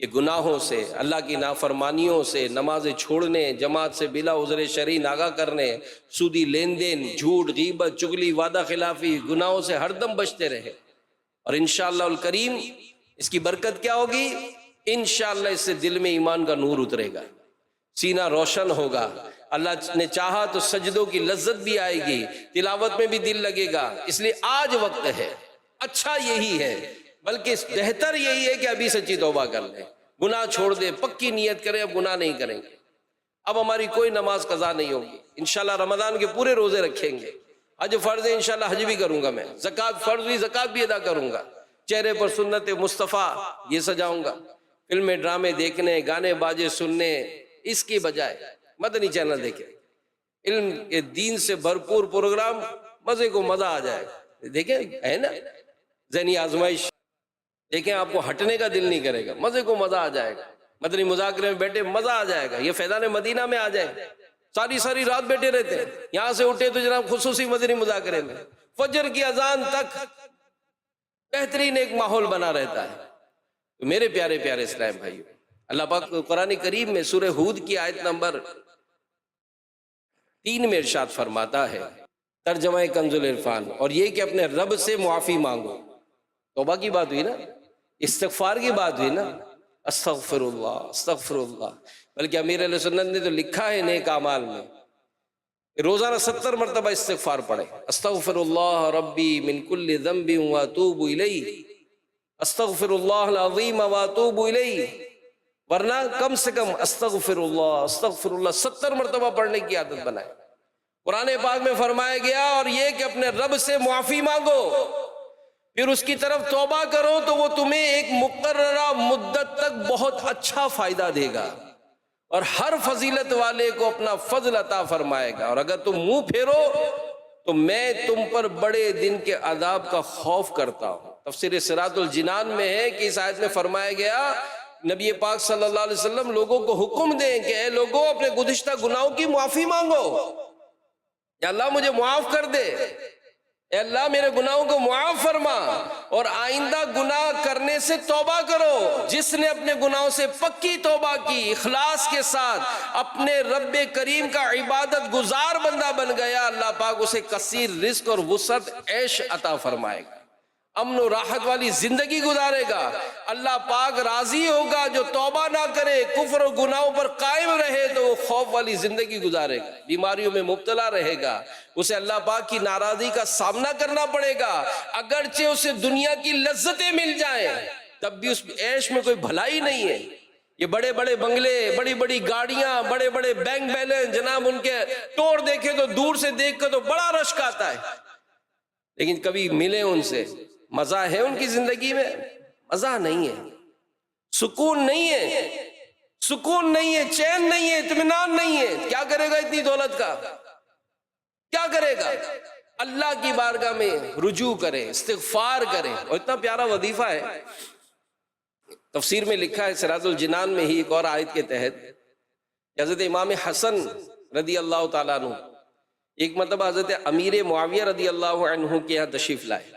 کہ گناہوں سے، اللہ کی نافرمانیوں سے، نماز چھوڑنے، جماعت سے بلا عذر شرعی ناغہ کرنے، سودی لین دین، جھوٹ، غیبت، چغلی، وعدہ خلافی، گناہوں سے ہر دم بچتے رہے. اور انشاءاللہ الکریم اس کی برکت کیا ہوگی؟ انشاءاللہ اس سے دل میں ایمان کا نور اترے گا، سینہ روشن ہوگا. اللہ نے چاہا تو سجدوں کی لذت بھی آئے گی، تلاوت میں بھی دل لگے گا. اس لیے آج وقت ہے، اچھا یہی ہے، بلکہ بہتر یہی ہے کہ ابھی سچی توبہ کر لیں، گناہ چھوڑ دیں، پکی نیت کریں اب گناہ نہیں کریں گے. اب ہماری کوئی نماز قضا نہیں ہوگی، انشاءاللہ رمضان کے پورے روزے رکھیں گے. حج فرض ہے، انشاءاللہ حج بھی کروں گا میں. زکوٰۃ فرض ہوئی، زکوٰۃ بھی ادا کروں گا. چہرے پر سنت مصطفیٰ یہ سجاؤں گا. فلمیں ڈرامے دیکھنے، گانے باجے سننے اس کی بجائے مدنی چینل دیکھیں، علم کے دین سے بھرپور پروگرام، مزے کو مزہ آ جائے گا. دیکھیں ہے نا ذہنی آزمائش، دیکھیں آپ کو ہٹنے کا دل نہیں کرے گا، مزے کو مزہ آ جائے گا. مدنی مذاکرے میں بیٹھے مزہ آ جائے گا. یہ فیضان مدینہ میں آ جائے، ساری رات بیٹھے رہتے ہیں. یہاں سے اٹھے تو جناب خصوصی مدنی مذاکرے میں فجر کی اذان تک بہترین ایک ماحول بنا رہتا ہے. تو میرے پیارے پیارے اسلام بھائیو، اللہ پاک قرآن کریم میں سورہ ہود کی آیت نمبر 3 میں ارشاد فرماتا ہے، ترجمہ کنز العرفان، اور یہ کہ اپنے رب سے معافی مانگو. توبہ کی بات ہوئی نا، استغفار کی بات ہوئی نا، استغفر اللہ استغفر اللہ. بلکہ امیر علیہ سنت نے تو لکھا ہے نیک اعمال میں روزانہ 70 مرتبہ استغفار پڑھے. استغفر اللہ ربی من کل ذنب واتوب الیہ، استغفر اللہ العظیم واتوب الیہ. ورنہ کم سے کم استغفر اللہ 70 مرتبہ پڑھنے کی عادت بنائے. قرآن پاک میں فرمایا گیا اور یہ کہ اپنے رب سے معافی مانگو، پھر اس کی طرف توبہ کرو تو وہ تمہیں ایک مقررہ مدت تک بہت اچھا فائدہ دے گا اور ہر فضیلت والے کو اپنا فضل عطا فرمائے گا. اور اگر تم منہ پھیرو تو میں تم پر بڑے دن کے عذاب کا خوف کرتا ہوں. تفسیر صراط الجنان میں ہے کہ اس آیت میں فرمایا گیا نبی پاک صلی اللہ علیہ وسلم لوگوں کو حکم دیں کہ اے لوگوں اپنے گزشتہ گناہوں کی معافی مانگو. یا اللہ مجھے معاف کر دے، اے اللہ میرے گناہوں کو معاف فرما، اور آئندہ گناہ کرنے سے توبہ کرو. جس نے اپنے گناہوں سے پکی توبہ کی، اخلاص کے ساتھ اپنے رب کریم کا عبادت گزار بندہ بن گیا، اللہ پاک اسے کثیر رزق اور وسعت عیش عطا فرمائے گا، امن و راحت والی زندگی گزارے گا. اللہ پاک راضی ہوگا جو توبہ نہ کرے، کفر و گناہوں پر قائم رہے تو وہ خوف والی زندگی گزارے گا، بیماریوں میں مبتلا رہے گا، اسے اللہ پاک کی ناراضی کا سامنا کرنا پڑے گا. اگرچہ اسے دنیا کی لذتیں مل جائیں تب بھی اس عیش میں کوئی بھلائی نہیں ہے. یہ بڑے بڑے بنگلے، بڑی بڑی گاڑیاں، بڑے بڑے بینک بیلنس، جناب ان کے ٹور دیکھے تو دور سے دیکھ کر تو بڑا رشک آتا ہے، لیکن کبھی ملے ان سے، مزہ ہے ان کی زندگی میں؟ مزہ نہیں ہے، سکون نہیں ہے، سکون نہیں ہے، چین نہیں ہے، اطمینان نہیں ہے. کیا کرے گا اتنی دولت کا؟ کیا کرے گا؟ اللہ کی بارگاہ میں رجوع کرے، استغفار کرے. اور اتنا پیارا وظیفہ ہے، تفسیر میں لکھا ہے صراط الجنان میں ہی ایک اور آیت کے تحت، حضرت امام حسن رضی اللہ تعالیٰ عنہ ایک مرتبہ حضرت امیر معاویہ رضی اللہ عنہ کے یہاں تشریف لائے.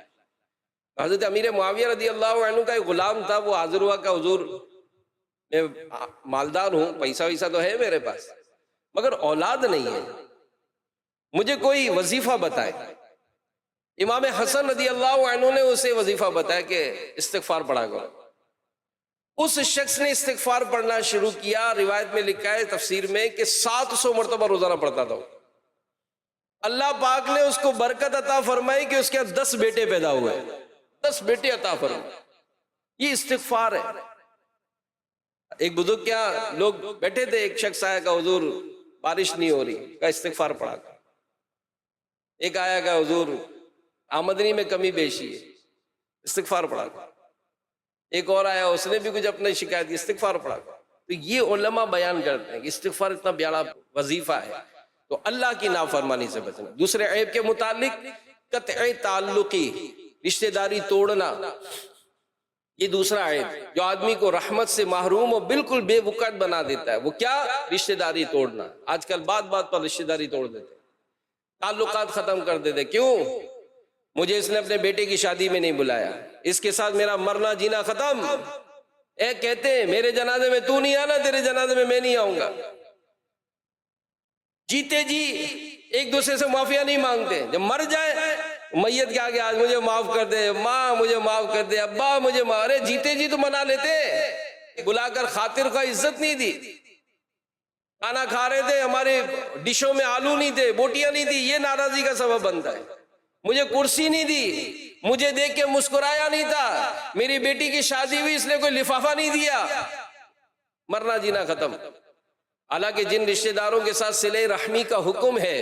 حضرت امیر معاویہ رضی اللہ عنہ کا ایک غلام تھا، وہ حاضر ہوا کہ حضور میں مالدار ہوں، پیسہ ویسہ تو ہے میرے پاس، مگر اولاد نہیں ہے، مجھے کوئی وظیفہ بتائے. امام حسن رضی اللہ عنہ نے اسے وظیفہ بتایا کہ استغفار پڑھا کرو. اس شخص نے استغفار پڑھنا شروع کیا. روایت میں لکھا ہے تفسیر میں کہ 700 مرتبہ روزانہ پڑھتا تھا. اللہ پاک نے اس کو برکت عطا فرمائی کہ اس کے 10 بیٹے پیدا ہوئے، 10 بیٹے عطا فرمائے. یہ استغفار ہے. ایک بزرگ کیا لوگ بیٹھے تھے، ایک شخص آیا کہ حضور بارش نہیں ہو رہی، کا استغفار پڑھا. ایک آیا کہ حضور آمدنی میں کمی بیشی ہے، استغفار پڑھا. ایک اور آیا، اس نے بھی کچھ اپنی شکایت کی، استغفار پڑھا. تو یہ علماء بیان کرتے ہیں کہ استغفار اتنا بڑا وظیفہ ہے. تو اللہ کی نافرمانی سے بچنا. دوسرے عیب کے متعلق قطع تعلقی، رشتہ داری توڑنا، یہ دوسرا عیب جو آدمی کو رحمت سے محروم اور بالکل بے وقت بنا دیتا ہے. وہ کیا؟ رشتہ داری توڑنا. آج کل بات بات پر رشتہ داری توڑ دیتے، تعلقات ختم کر دیتے. کیوں؟ مجھے اس نے اپنے بیٹے کی شادی میں نہیں بلایا، اس کے ساتھ میرا مرنا جینا ختم. ایک کہتے ہیں میرے جنازے میں تو نہیں آنا، تیرے جنازے میں میں نہیں آؤں گا. جیتے جی ایک دوسرے سے معافیاں نہیں مانگتے، جب مر جائے میت کے آگے آج مجھے معاف کر دے، ماں مجھے معاف کر دے، ابا مجھے معاف. ارے جیتے جی تو منا لیتے، بلا کر خاطر کا عزت نہیں دی. کھانا کھا رہے تھے، ہمارے ڈشوں میں آلو نہیں تھے، بوٹیاں نہیں تھی، یہ ناراضی کا سبب بنتا ہے. مجھے کرسی نہیں دی، مجھے دیکھ کے مسکرایا نہیں تھا، میری بیٹی کی شادی ہوئی اس نے کوئی لفافہ نہیں دیا، مرنا جینا ختم. حالانکہ جن رشتہ داروں کے ساتھ صلہ رحمی کا حکم ہے،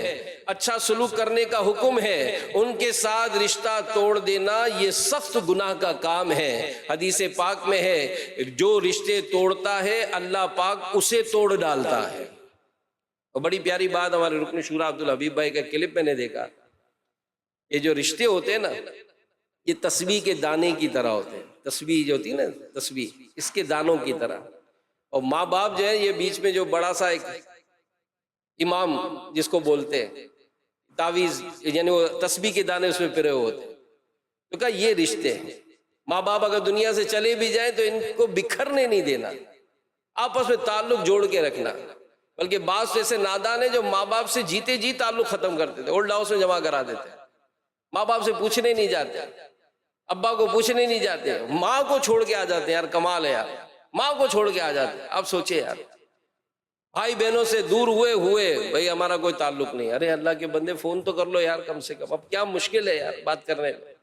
اچھا سلوک کرنے کا حکم ہے، ان کے ساتھ رشتہ توڑ دینا یہ سخت گناہ کا کام ہے. حدیث پاک میں ہے جو رشتے توڑتا ہے اللہ پاک اسے توڑ ڈالتا ہے. اور بڑی پیاری بات ہمارے رکن شورا عبدالحبیب بھائی کا کلپ میں نے دیکھا، یہ جو رشتے ہوتے ہیں نا یہ تسبیح کے دانے کی طرح ہوتے ہیں. تسبیح جو ہوتی ہے نا، تسبیح اس کے دانوں کی طرح. اور ماں باپ جو ہے یہ بیچ میں جو بڑا سا ایک امام جس کو بولتے ہیں تعویذ، یعنی وہ تسبیح کے دانے اس میں پرے ہوتے ہیں. تو کہا یہ رشتے ہیں. ماں باپ اگر دنیا سے چلے بھی جائیں تو ان کو بکھرنے نہیں دینا، آپس میں تعلق جوڑ کے رکھنا. بلکہ بعض ایسے نادان ہیں جو ماں باپ سے جیتے جی تعلق ختم کرتے تھے، اولڈ ہاؤس میں جمع کرا دیتے. ماں باپ سے پوچھنے نہیں جاتے، ابا کو پوچھنے نہیں جاتے، ماں کو چھوڑ کے آ جاتے ہیں. یار کمال ہے یار، ماں کو چھوڑ کے آ جاتے ہیں. اب سوچے یار، بھائی بہنوں سے دور ہوئے بھائی ہمارا کوئی تعلق نہیں. ارے اللہ کے بندے فون تو کر لو یار کم سے کم، اب کیا مشکل ہے یار بات کرنے میں،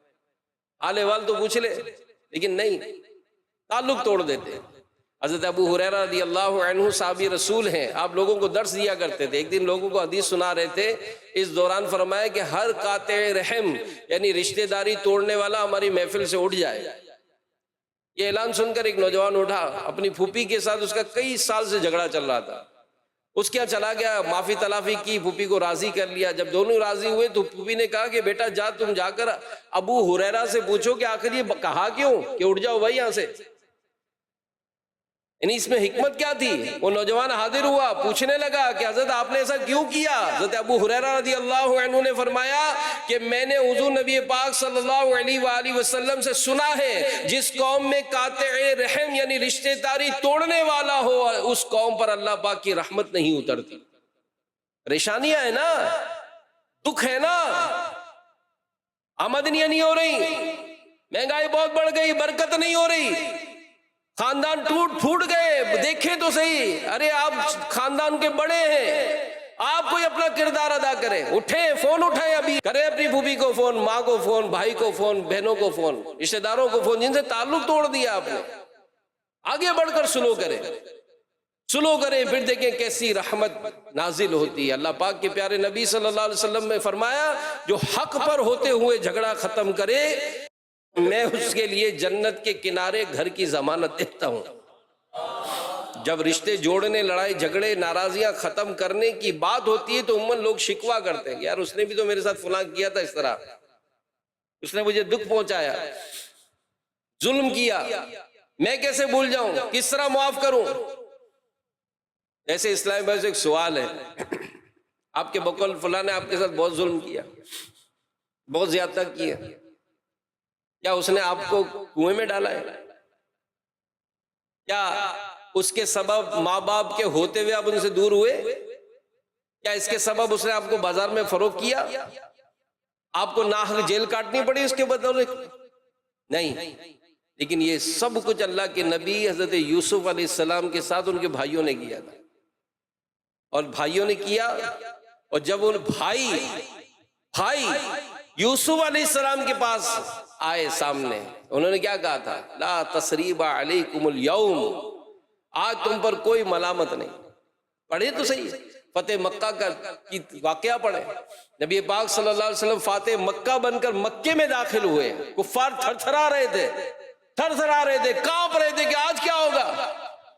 حال احوال تو پوچھ لے. لیکن نہیں، تعلق توڑ دیتے. حضرت ابو ہریرہ رضی اللہ عنہ صحابی رسول ہیں، آپ لوگوں کو درس دیا کرتے تھے. ایک دن لوگوں کو حدیث سنا رہے تھے، اس دوران فرمایا کہ ہر قاطع رحم یعنی رشتہ داری توڑنے والا ہماری محفل سے اٹھ جائے. یہ اعلان سن کر ایک نوجوان اٹھا، اپنی پھوپھی کے ساتھ اس کا کئی سال سے جھگڑا چل رہا تھا، اس کے یہاں چلا گیا، معافی تلافی کی، پھوپھی کو راضی کر لیا. جب دونوں راضی ہوئے تو پھوپھی نے کہا کہ بیٹا تم جا کر ابو ہریرہ سے پوچھو کہ آخر یہ کہا کیوں کہ اٹھ جاؤ بھائی یہاں سے، یعنی اس میں حکمت کیا تھی. وہ نوجوان حاضر ہوا، پوچھنے لگا کہ حضرت آپ نے ایسا کیوں کیا. حضرت ابو ہریرہ رضی اللہ عنہ نے فرمایا کہ میں نے حضور نبی پاک صلی اللہ علیہ وآلہ وسلم سے سنا ہے جس قوم میں قاطع رحم یعنی رشتہ داری توڑنے والا ہو اس قوم پر اللہ پاک کی رحمت نہیں اترتی. پریشانیاں ہیں نا، دکھ ہے نا، آمدنیاں نہیں ہو رہی، مہنگائی بہت بڑھ گئی، برکت نہیں ہو رہی، خاندان ٹوٹ پھوٹ گئے. دیکھیں تو صحیح، ارے آپ خاندان کے بڑے ہیں، آپ کوئی اپنا کردار ادا کریں. اٹھیں، فون اٹھائیں، ابھی کریں اپنی پھوپھی کو فون، ماں کو فون، بھائی کو فون، بہنوں کو فون، رشتہ داروں کو فون جن سے تعلق توڑ دیا آپ نے. آگے بڑھ کر سلو کریں، پھر دیکھیں کیسی رحمت نازل ہوتی ہے. اللہ پاک کے پیارے نبی صلی اللہ علیہ وسلم نے فرمایا جو حق پر ہوتے ہوئے جھگڑا ختم کرے میں اس کے لیے جنت کے کنارے گھر کی ضمانت دیتا ہوں. جب رشتے جوڑنے، لڑائی جھگڑے، ناراضیاں ختم کرنے کی بات ہوتی ہے تو عموماً لوگ شکوہ کرتے ہیں، یار اس نے بھی تو میرے ساتھ فلاں کیا تھا، اس طرح اس نے مجھے دکھ پہنچایا، ظلم کیا، میں کیسے بھول جاؤں، کس طرح معاف کروں. ایسے اسلام بھائی سے ایک سوال ہے، آپ کے بقول فلاں نے آپ کے ساتھ بہت ظلم کیا، بہت زیادہ کیا، کیا اس نے آپ کو کنویں میں ڈالا ہے؟ کیا اس کے سبب ماں باپ کے ہوتے ہوئے آپ ان سے دور ہوئے؟ کیا اس کے سبب اس نے آپ کو بازار میں فروخت کیا؟ آپ کو ناحق جیل کاٹنی پڑی اس کے بدلے؟ نہیں، لیکن یہ سب کچھ اللہ کے نبی حضرت یوسف علیہ السلام کے ساتھ ان کے بھائیوں نے کیا تھا، اور بھائیوں نے کیا، اور جب ان بھائی یوسف علیہ السلام کے پاس آئے سامنے، انہوں نے کیا کہا تھا؟ لا تثریب علیکم اليوم، آج تم پر کوئی ملامت نہیں۔ پڑھے تو صحیح فتح مکہ کا کی واقعہ پڑھے، نبی پاک صلی اللہ علیہ وسلم فاتح مکہ بن کر مکے میں داخل ہوئے، کفار تھر تھرا رہے تھے، کانپ رہے تھے کہ آج کیا ہوگا،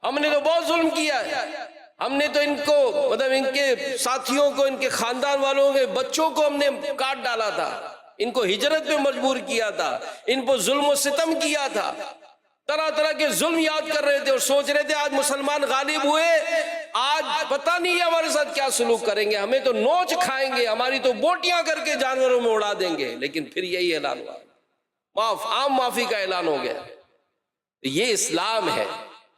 ہم نے تو بہت ظلم کیا ہے، ہم نے تو ان کو مطلب ان کے ساتھیوں کو، ان کے خاندان والوں کے بچوں کو ہم نے کاٹ ڈالا تھا، ان کو ہجرت میں مجبور کیا تھا، ان پر ظلم و ستم کیا تھا، طرح طرح کے ظلم یاد کر رہے تھے، اور سوچ رہے تھے آج مسلمان غالب ہوئے، آج پتہ نہیں ہے ہمارے ساتھ کیا سلوک کریں گے، ہمیں تو نوچ کھائیں گے، ہماری تو بوٹیاں کر کے جانوروں میں اڑا دیں گے۔ لیکن پھر یہی اعلان ہوا، عام معافی کا اعلان ہو گیا۔ یہ اسلام ہے،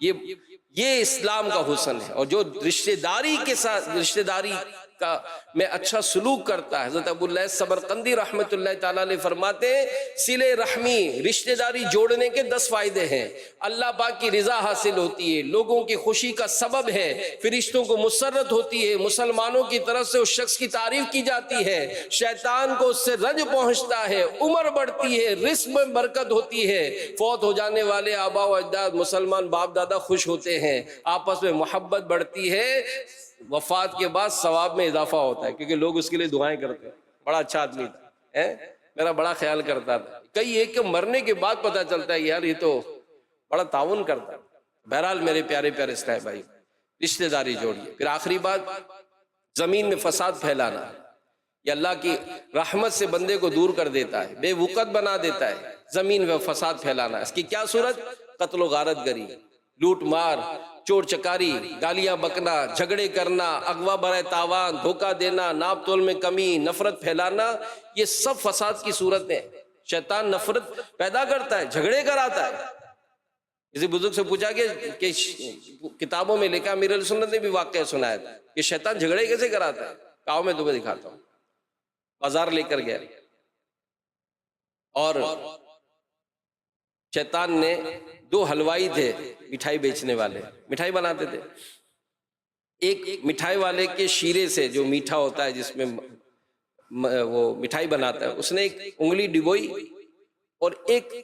یہ اسلام کا حسن ہے، اور جو رشتہ داری کے ساتھ رشتہ داری کا میں اچھا سلوک کرتا ہے، حضرت ابو اللہ سمرقندی رحمت اللہ تعالیٰ علیہ فرماتے ہیں صلہ رحمی، رشتہ داری جوڑنے کے 10 فائدے ہیں۔ اللہ پاک کی رضا حاصل ہوتی ہے، لوگوں کی خوشی کا سبب ہے، فرشتوں کو مسرت ہوتی ہے، مسلمانوں کی طرف سے اس شخص کی تعریف کی جاتی ہے، شیطان کو اس سے رنج پہنچتا ہے، عمر بڑھتی ہے، رزق میں برکت ہوتی ہے، فوت ہو جانے والے آبا و اجداد مسلمان باپ دادا خوش ہوتے ہیں، آپس میں محبت بڑھتی ہے، وفات کے بعد ثواب میں اضافہ ہوتا ہے، کیونکہ لوگ اس کے لیے دعائیں کرتے ہیں، بڑا اچھا آدمی تھا، میرا بڑا خیال کرتا تھا، کئی ایک کے مرنے کے بعد پتہ چلتا ہے یار یہ تو بڑا تعاون کرتا ہے۔ بہرحال میرے پیارے پیارے اسلام بھائی، رشتہ داری جوڑیے۔ پھر آخری بات، زمین میں فساد پھیلانا، یہ اللہ کی رحمت سے بندے کو دور کر دیتا ہے، بے وقت بنا دیتا ہے۔ زمین میں فساد پھیلانا، اس کی کیا صورت؟ قتل و غارت گری، لوٹ مار، چور چکاری، گالیاں بکنا، جھگڑے کرنا، اغوا برائے تاوان، دھوکہ دینا، ناپ تول میں کمی، نفرت پھیلانا، یہ سب فساد کی صورت ہے۔ شیطان نفرت پیدا کرتا ہے، جھگڑے کراتا ہے۔ کسی بزرگ سے پوچھا کہ کتابوں میں لکھا، امیر علیہ سنت نے بھی واقعہ سنایا تھا کہ شیطان جھگڑے کیسے کراتا ہے، کہاں میں تمہیں دکھاتا ہوں۔ بازار لے کر گیا اور شیطان نے 2 حلوائی تھے، مٹھائی بیچنے والے، مٹھائی بناتے تھے، ایک مٹھائی والے کے شیرے سے جو میٹھا ہوتا ہے جس میں وہ مٹھائی بناتا ہے، اس نے ایک انگلی ڈبوئی اور ایک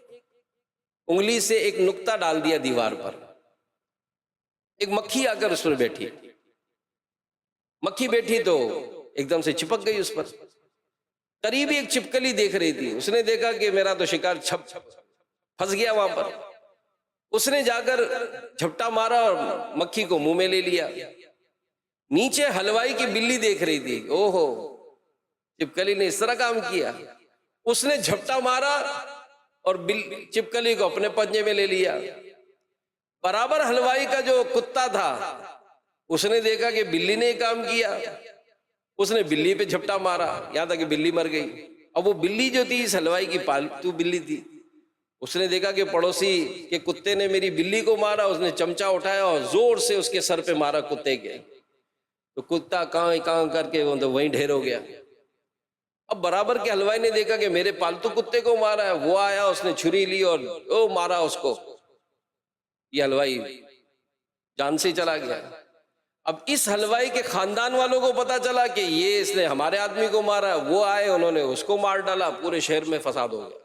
انگلی سے ایک نقطہ ڈال دیا دیوار پر، ایک مکھی آ کر اس پر بیٹھی، مکھی بیٹھی تو ایک دم سے چپک گئی اس پر، قریبی ایک چھپکلی دیکھ رہی تھی، اس نے دیکھا کہ میرا تو شکار پھنس گیا وہاں پر، اس نے جا کر جھپٹا مارا اور مکھی کو منہ میں لے لیا۔ نیچے حلوائی کی بلی دیکھ رہی تھی، اوہو چپکلی نے اس طرح کام کیا، اس نے جھپٹا مارا اور چپکلی کو اپنے پنجے میں لے لیا۔ برابر حلوائی کا جو کتا تھا اس نے دیکھا کہ بلی نے کام کیا، اس نے بلی پہ جھپٹا مارا، یہاں تک کہ بلی مر گئی۔ اب وہ بلی جو تھی اس حلوائی کی پالتو بلی تھی، اس نے دیکھا کہ پڑوسی کے کتے نے میری بلی کو مارا، اس نے چمچا اٹھایا اور زور سے اس کے سر پہ مارا کتے کے، تو کتا کہاں کر کے وہیں ڈھیر ہو گیا۔ اب برابر کے حلوائی نے دیکھا کہ میرے پالتو کتے کو مارا ہے، وہ آیا، اس نے چھری لی اور مارا اس کو، یہ حلوائی جان سے چلا گیا۔ اب اس حلوائی کے خاندان والوں کو پتا چلا کہ یہ اس نے ہمارے آدمی کو مارا، وہ آئے، انہوں نے اس کو مار ڈالا، پورے شہر میں فساد ہو گیا۔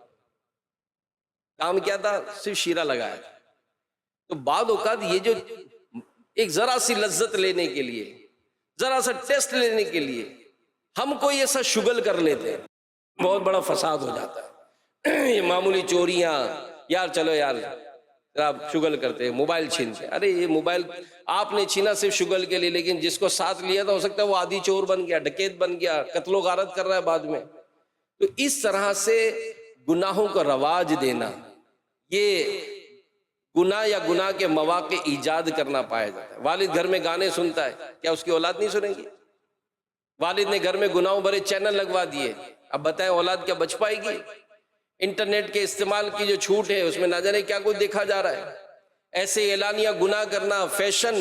کام کیا تھا؟ صرف شیرہ لگایا۔ تو بعض اوقات یہ جو ایک ذرا سی لذت لینے کے لیے، ذرا سا ٹیسٹ لینے کے لیے ہم کوئی ایسا شغل کر لیتے ہیں، بہت بڑا فساد ہو جاتا ہے۔ یہ معمولی چوریاں، یار چلو یار آپ شغل کرتے ہیں، موبائل چھینتے ہیں، ارے یہ موبائل آپ نے چھینا صرف شغل کے لیے، لیکن جس کو ساتھ لیا تھا ہو سکتا ہے وہ عادی چور بن گیا، ڈکیت بن گیا، قتل و غارت کر رہا ہے بعد میں۔ تو اس طرح سے گناہوں کا رواج دینا، یہ گناہ یا گناہ کے مواقع ایجاد کرنا پایا جاتا ہے۔ والد گھر میں گانے سنتا ہے، کیا اس کی اولاد نہیں سنے گی؟ والد نے گھر میں گناہوں بھرے چینل لگوا دیے، اب بتائیں اولاد کیا بچ پائے گی؟ انٹرنیٹ کے استعمال کی جو چھوٹ ہے اس میں نہ جانے کیا کچھ دیکھا جا رہا ہے، ایسے اعلانیہ گناہ کرنا، فیشن،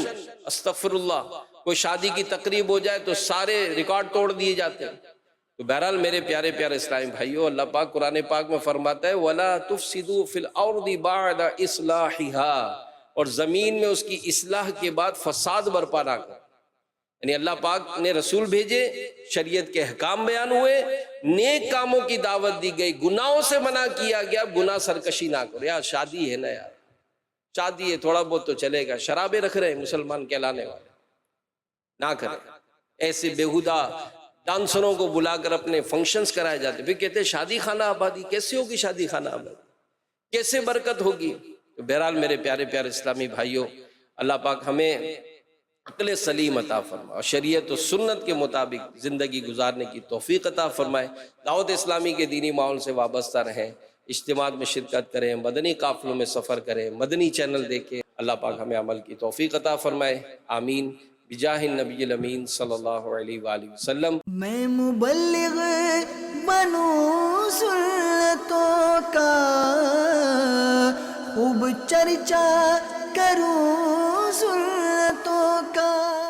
استغفر اللہ، کوئی شادی کی تقریب ہو جائے تو سارے ریکارڈ توڑ دیے جاتے ہیں۔ تو بہرحال میرے پیارے پیارے اسلامی بھائیو، اللہ پاک قرآن پاک میں فرماتا ہے وَلَا تُفْسِدُوا فِي الْأَرْضِ بَعْدَ إِصْلَاحِهَا، اور زمین میں اس کی اصلاح کے بعد فساد برپا نہ کرو۔ یعنی اللہ پاک نے رسول بھیجے، شریعت کے احکام بیان ہوئے، نیک کاموں کی دعوت دی گئی، گناہوں سے منع کیا گیا، گناہ سرکشی نہ کرو۔ یار شادی ہے نا، یار شادی ہے، تھوڑا بہت تو چلے گا، شرابیں رکھ رہے ہیں مسلمان کہلانے والے، نہ کریں۔ ایسے بیہودہ ڈانسروں کو بلا کر اپنے فنکشنز کرائے جاتے، پھر کہتے ہیں شادی خانہ آبادی، کیسے ہوگی شادی خانہ آبادی، کیسے برکت ہوگی؟ تو بہرحال میرے پیارے پیارے اسلامی بھائیوں، اللہ پاک ہمیں عقل سلیم عطا فرمائے اور شریعت و سنت کے مطابق زندگی گزارنے کی توفیق عطا فرمائے۔ دعوت اسلامی کے دینی ماحول سے وابستہ رہیں، اجتماعات میں شرکت کریں، مدنی قافلوں میں سفر کریں، مدنی چینل دیکھیں۔ اللہ پاک ہمیں عمل کی توفیق عطا فرمائے، آمین، بجاہ النبی الامین صلی اللہ علیہ وآلہ وسلم۔ میں مبلغ بنوں سنتوں کا، خوب چرچا کروں سنتوں کا۔